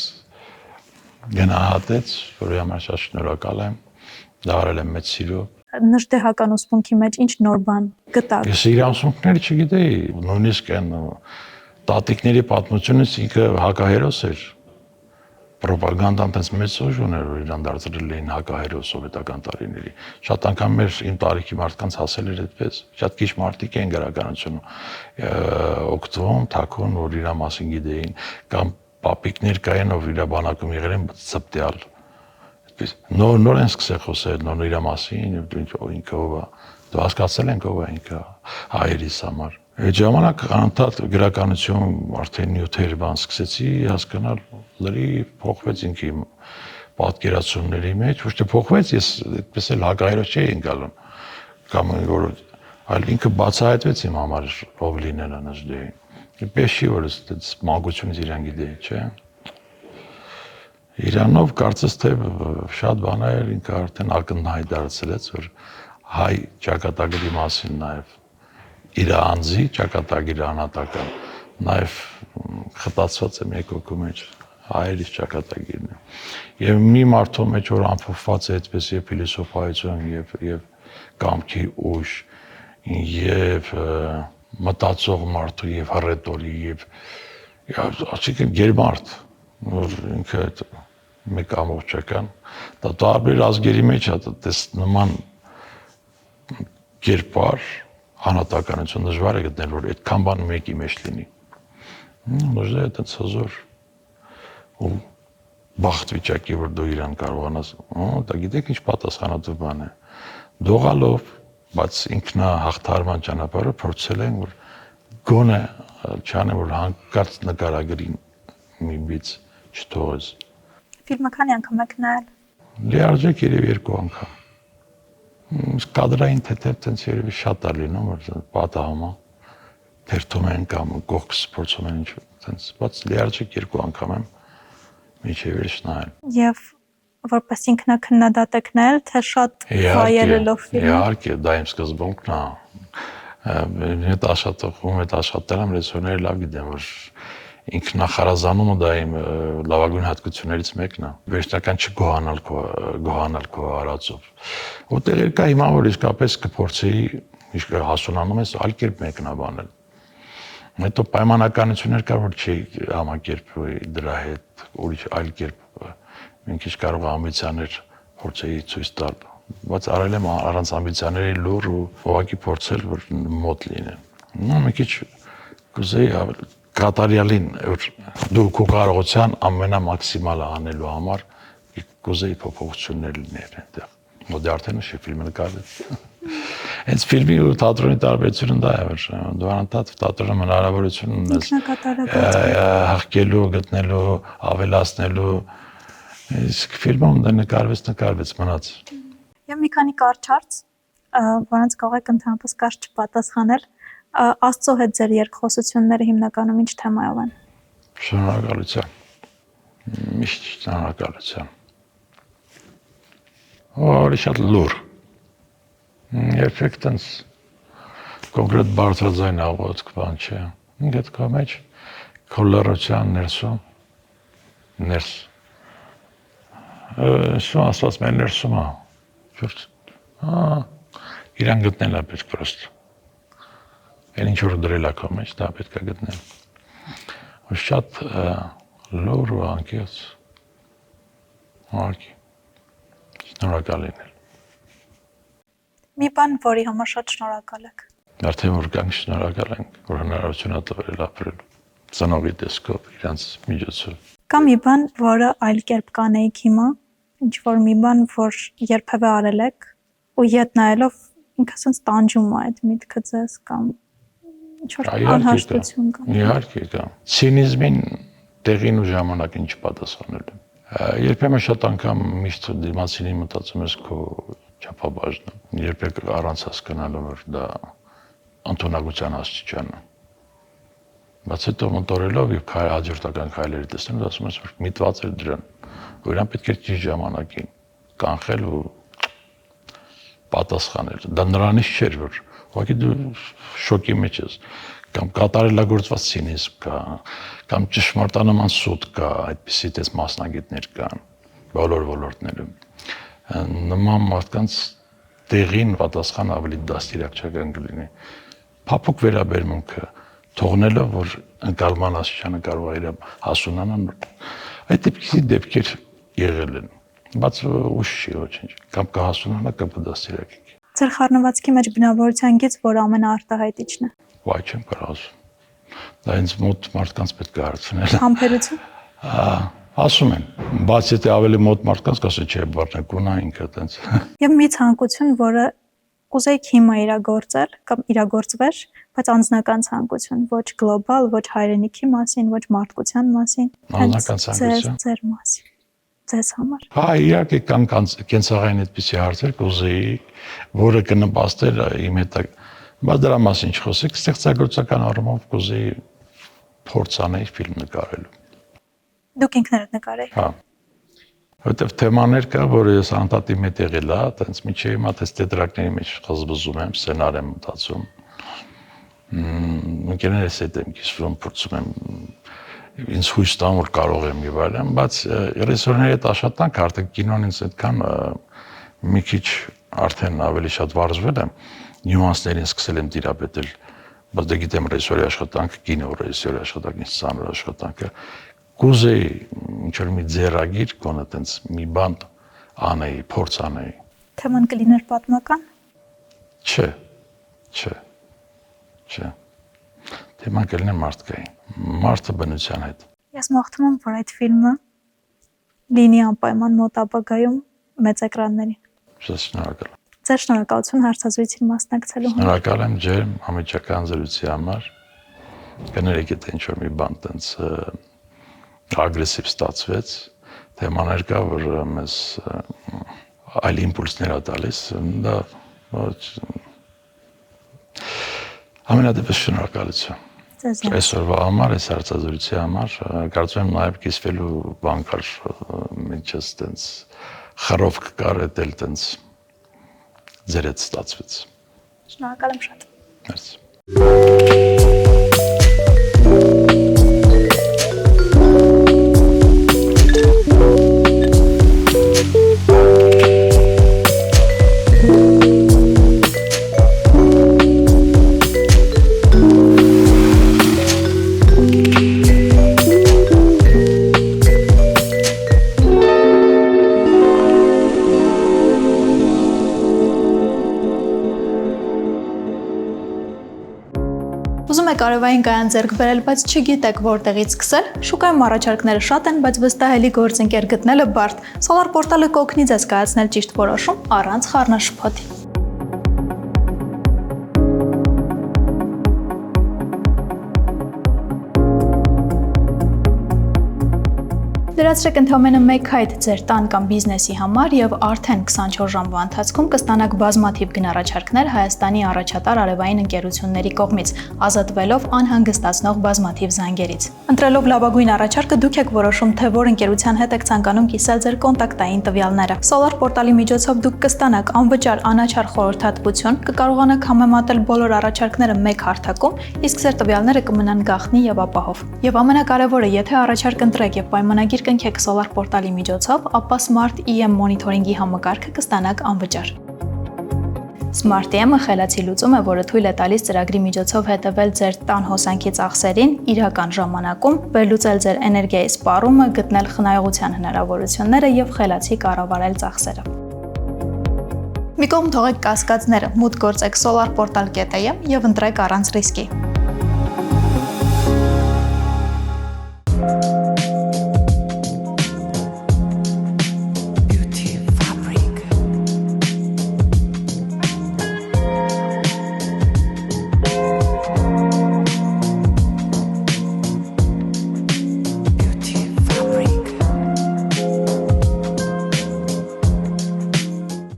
գնահատեց, որի համար շատ շնորհակալ եմ։ Դա արել եմ մեծ սիրով։
Նժդեհական ուսմունքի մեջ ինչ նոր բան գտաք։
Ես իր ուսմունքները չգիտեի, նույնիսկ այն տատիկների պատմությունից ինքը հակահերոս էր։ Պրոպագանդան տես մեծ ուժ ուներ, որ իրան դարձրել էին հակահերոս սովետական տարիների։ Շատ անգամ մեր իմ տարիքի մարդկանց հասել էր այդպես։ Շատ քիչ մարդիկ են գրականություն օգտվում, թաքուն, որ իր մասին գիտեին, կամ պապիկներ կային, ով իր բանակում եղել են ծպտյալ։ Այդպես նոր են սկսել խոսել, նոր իր մասին, ինքը ով է։ Դու հասկացել ենք ով է ինքը հայերիս համար։ Այդ ժամանակ անընդհատ գրականություն արդեն նյութեր բան սկսեցի հասկանալ, լրիվ փոխվեց ինքի պատկերացումների մեջ, ոչ թե փոխվեց, ես այդպես էլ հակահերոս չէի ընկալում, կամ որ այլ ինքը բացահայտվեց իմ համար ով լինելը Նժդեհին։ Այդպես չի, որ այս մանկությունից իրան գիտեի, չէ։ Իրանով կարծես թե շատ բաներ ինքը արդեն ակնհայտ դարձրեց, որ հայ ճակատագրի մասին նաև իր անձի ճակատագիրը անհատական, նաև խտացված եմ եկոկու մեջ, հայերիս ճակատագիրն է։ Եվ մի մարդու մեջ, որ ամփոփված է այդպես եւ փիլիսոփայություն եւ կամքի ուժ, եւ մտածող մարդու եւ հռետորի եւ ասիկա գերմարդ, որ ինքը մեկ ամբողջական, դա տարբեր ազգերի մեջ է դες նման կերպար անհատականություն դժվար է գտնել, որ այդքան բան մեկի մեջ լինի։ Նժդեհը այդպես հզոր ու բախտ վիճակի, որ դու իրան կարողանաս, դա գիտեք ինչ պատասխանատու բան է։ Դողալով, բայց ինքնահաղթարման ճանապարհը փորձել են, որ գոնե չանեմ, որ հանկարծ նկարագրին մի բիծ չթողես։
Ֆիլմը քանի անգամ եք նայել։
Լիարժեք երևի 2 անգամ։ Կադրային թեթև տենց երևի շատ է լինում, որ պատահում է, թերթում են կամ կողքս փորձում են ինչ տենց, բայց լիարժեք 2 անգամ եմ միջև վերջ նայել։
Եվ որպես ինքնակնդադատ եք նայել, թե շատ վայելելով ֆիլմը։
Իհարկե, դա իմ սկզբունքն է։ Հետ աշխատել եմ ռեժիսորները լավ գիտեն, որ ինքնախարազանումը դա իմ լավագույն հատկություններից մեկն է։ Վերջնական չգոհանալ քո արածով։ Որտեղ կա հիմա որ իսկապես կփորձեի, իսկ հասունանում ես այլ կերպ մեկնաբանել։ Հետո պայմանականություններ կար, որ չի համակերպվի դրա հետ, ուրիշ այլ կերպ մի քիչ կարող ամբիցիաներ փորձեի ցույց տալ, բայց արել եմ առանց ամբիցիաների լուր ու ուղղակի փորձել որ մոտ լինեն։ Մի քիչ կուզեի կատարյալին դու քո կարողության ամենամաքսիմալը անելու համար կուզեի փոփոխություններ լինել այնտեղ։ Ոդե արդեն ուշ ֆիլմը նկարել։ Հենց ֆիլմի ու թատրոնի տարբերությունը դա է, որ դու անընդհատ թատրոնը հնարավորություն ունես հղկելու, գտնելու, ավելացնելու։ Իսկ ֆիլմում դա նկարվեց մնաց։
Եվ մի քանի կարճ հարց, որոնց կարող եք ընդհանրապես կարճ չպատասխանել։ Աստծո հետ ձեր երկխոսությունները հիմնականում ինչ թեմայով են։
Շնորհակալություն։ Միշտ շնորհակալություն։ Որի շատ լուր։ Երբեք տենց կոնկրետ բարձրաձայն աղոթք բան չէ։ Ինքդ քո մեջ քո լռության ներսում ներս։ Սա ասած մեր ներսում է։ Ճիշտ։ Իրան գտնել է պետք պրոստ։ Այն ինչ որ դրել է քո մեջ, դա պետք է գտնել։ Ու շատ լուր ու անկեղծ։ Ահա։ Շնորհակալ եմ։
Մի բան, որի համար շատ շնորհակալ եք։
Արդեն որ կանք շնորհակալ ենք, որ հնարավորություն տվել ապրել ծնողի տեսքով, իրանց միջոցով։
Կա մի բան, որը այլ կերպ կանեիք հիմա, ինչ որ մի բան, որ երբևէ արել եք, ու ետ նայելով ինքը ասենց տանջում է այդ միտքը ձեզ կամ ինչ որ անհաշտություն կա։
Իհարկե կա։ Ցինիզմին տեղին ու ժամանակին չպատասխանել եմ։ Երբեմն շատ անգամ միշտ դիմացինի մտածում ես քո չափաբաժնը, երբեք առանց հասկանալու որ դա անտոնակության աստիճանն է։ Բայց հետո մտորելով եւ հաջորդական քայլերը տեսնելով ասում ես որ միտված էր դրան, որ իրան պետք է ճիշտ ժամանակին կանխել ու պատասխանել։ Դա նրանից չէր որ ուղղակի դու շոկի մեջ ես կամ կատարելագործված ցինիզմ կա կամ ճշմարտանման սուտ կա, այդպիսի տես մասնագետներ կան բոլոր ոլորտներում։ նման մարդկանց տեղին պատասխան ավելի դաստիարակչական կլինի։ Փափուկ վերաբերմունքը թողնելով, որ ընկալման աստիճանը կարող է իր հասունանալ, այդ դեպքեր եղել են, բայց ուշ չի ոչինչ, կամ կհասունանա, կամ կդաստիարակի։
Ձեր խառնվածքի մեջ բնավորության գիծ, որ ամենաարտահայտիչն է։
Վայ, չեմ կարող ասում։ Դա ինձ մոտ մարդկանց պետք է հարցնել։
Համբերություն։
Ասում են, բայց եթե ավելի մոտ մարդկանց կասի, չէ, բռնեկունա ինքը տենց։
Եվ մի ցանկություն, որը կուզեիք հիմա իրագործել կամ իրագործվեր, բայց անձնական ցանկություն, ոչ գլոբալ, ոչ հայրենիքի մասին, ոչ մարդկության մասին,
Անձնական ցանկություն։
Ձեր մասին, ձեզ համար։
Հա, իհարկե կան կենցաղային այդպիսի հարցեր կուզեի, որը կնպաստեր իմ հետ, բայց դրա մասին չխոսենք, ստեղծագործական առումով կուզեի փորձ անել ֆիլմ նկարելու։
Դուք ինքներդ նկարեք։
Հա։ Որտեվ թեմաներ կա, որ ես անդադի մեծ եղել է, այտենց միջի հիմա դες տետրակների մեջ խզբզում եմ, սցենար եմ մտածում։ Ընկերներս հետ եմ կիսվում, փորձում եմ ինձ հույս տամ, որ կարող եմ եւ այլն, բայց ռեժիսորների հետ աշխատանք արդեն կինոն ինձ այդքան մի քիչ արդեն ավելի շատ վարժվել եմ, նյուանսներին սկսել եմ տիրապետել, բայց դե գիտեմ ռեժիսորի աշխատանքը, կինո ռեժիսորի աշխատանքը, սցենարի աշխատանքը կուզեի ինչ-որ մի ձեռագիր կոնը տենց մի բան անեի, փորձ անեի։
Թեման կլիներ պատմական։
Չէ։ Թեման կլիներ մարդկային, մարդը բնության հետ։
Ես մաղթում եմ, որ այդ ֆիլմը լինի անպայման մոտ ապագայում մեծ էկրաններին։
Շնորհակալ եմ։
Ձեր շնորհակալություն հարցազրույցին մասնակցելու համար։
Շնորհակալ եմ ջերմ համեջական զրույցի համար։ Կներեք, եթե ինչ-որ մի բան տենց ագրեսիվ ստացվեց, թեմաներ կա, որ մեզ այլ իմպուլսներ է տալիս, դա ամենադեպս շնորհակալություն։ Այսօրվա համար, այս հարցազրույցի համար, կարծում եմ նաև կիսվելու բան կար, մեջս տենց խռով կար, էլ տենց ձեր հետ ստացվեց։
Շնորհակալ եմ շատ։
Մերսի։
Ուզում եք արևային կայան ձեռք բերել, բայց չգիտեք որտեղից սկսել։ Շուկայում առաջարկները շատ են, բայց վստահելի գործընկեր գտնելը բարդ։ Solar Portal-ը կօգնի ձեզ կայացնել ճիշտ որոշում առանց խառնաշփոթի։ Դրացրեք ընդամենը 1 հայտ ձեր տան կամ բիզնեսի համար եւ արդեն 24 ժամվա ընթացքում կստանաք բազմաթիվ գնառաչարկներ Հայաստանի առաջատար արևային ընկերությունների կողմից, ազատվելով անհանգստացնող բազմաթիվ զանգերից։ Ընտրելով լավագույն առաջարկը դուք եք որոշում, թե որ ընկերության հետ եք ցանկանում կիսել ձեր կոնտակտային տվյալները։ Solar Portal-ի միջոցով դուք կստանաք անվճար անաչառ խորհրդատվություն, կկարողանաք համեմատել բոլոր առաջարկները մեկ հարթակում, իսկ ձեր տվյալները կմնան գաղտնի եւ ապահով։ Եւ ամենակարևորը, եթե առաջարկ ընտրեք եւ պայմանագիր կնքեք Solar Portal-ի միջոցով, ապա Smart EM մոնիթորինգի համակարգը կստանաք անվճար։ Smart EM-ը խելացի լուծում է, որը թույլ է տալիս ծրագրի միջոցով հետևել ձեր տան հոսանքի ծախսերին իրական ժամանակում, վերլուծել ձեր էներգիայի սպառումը, գտնել խնայողության հնարավորությունները եւ խելացի կառավարել ծախսերը։ Մի կողմ թողեք կասկածները, մուտք գործեք solarportal.am եւ ընտրեք առանց ռիսկի։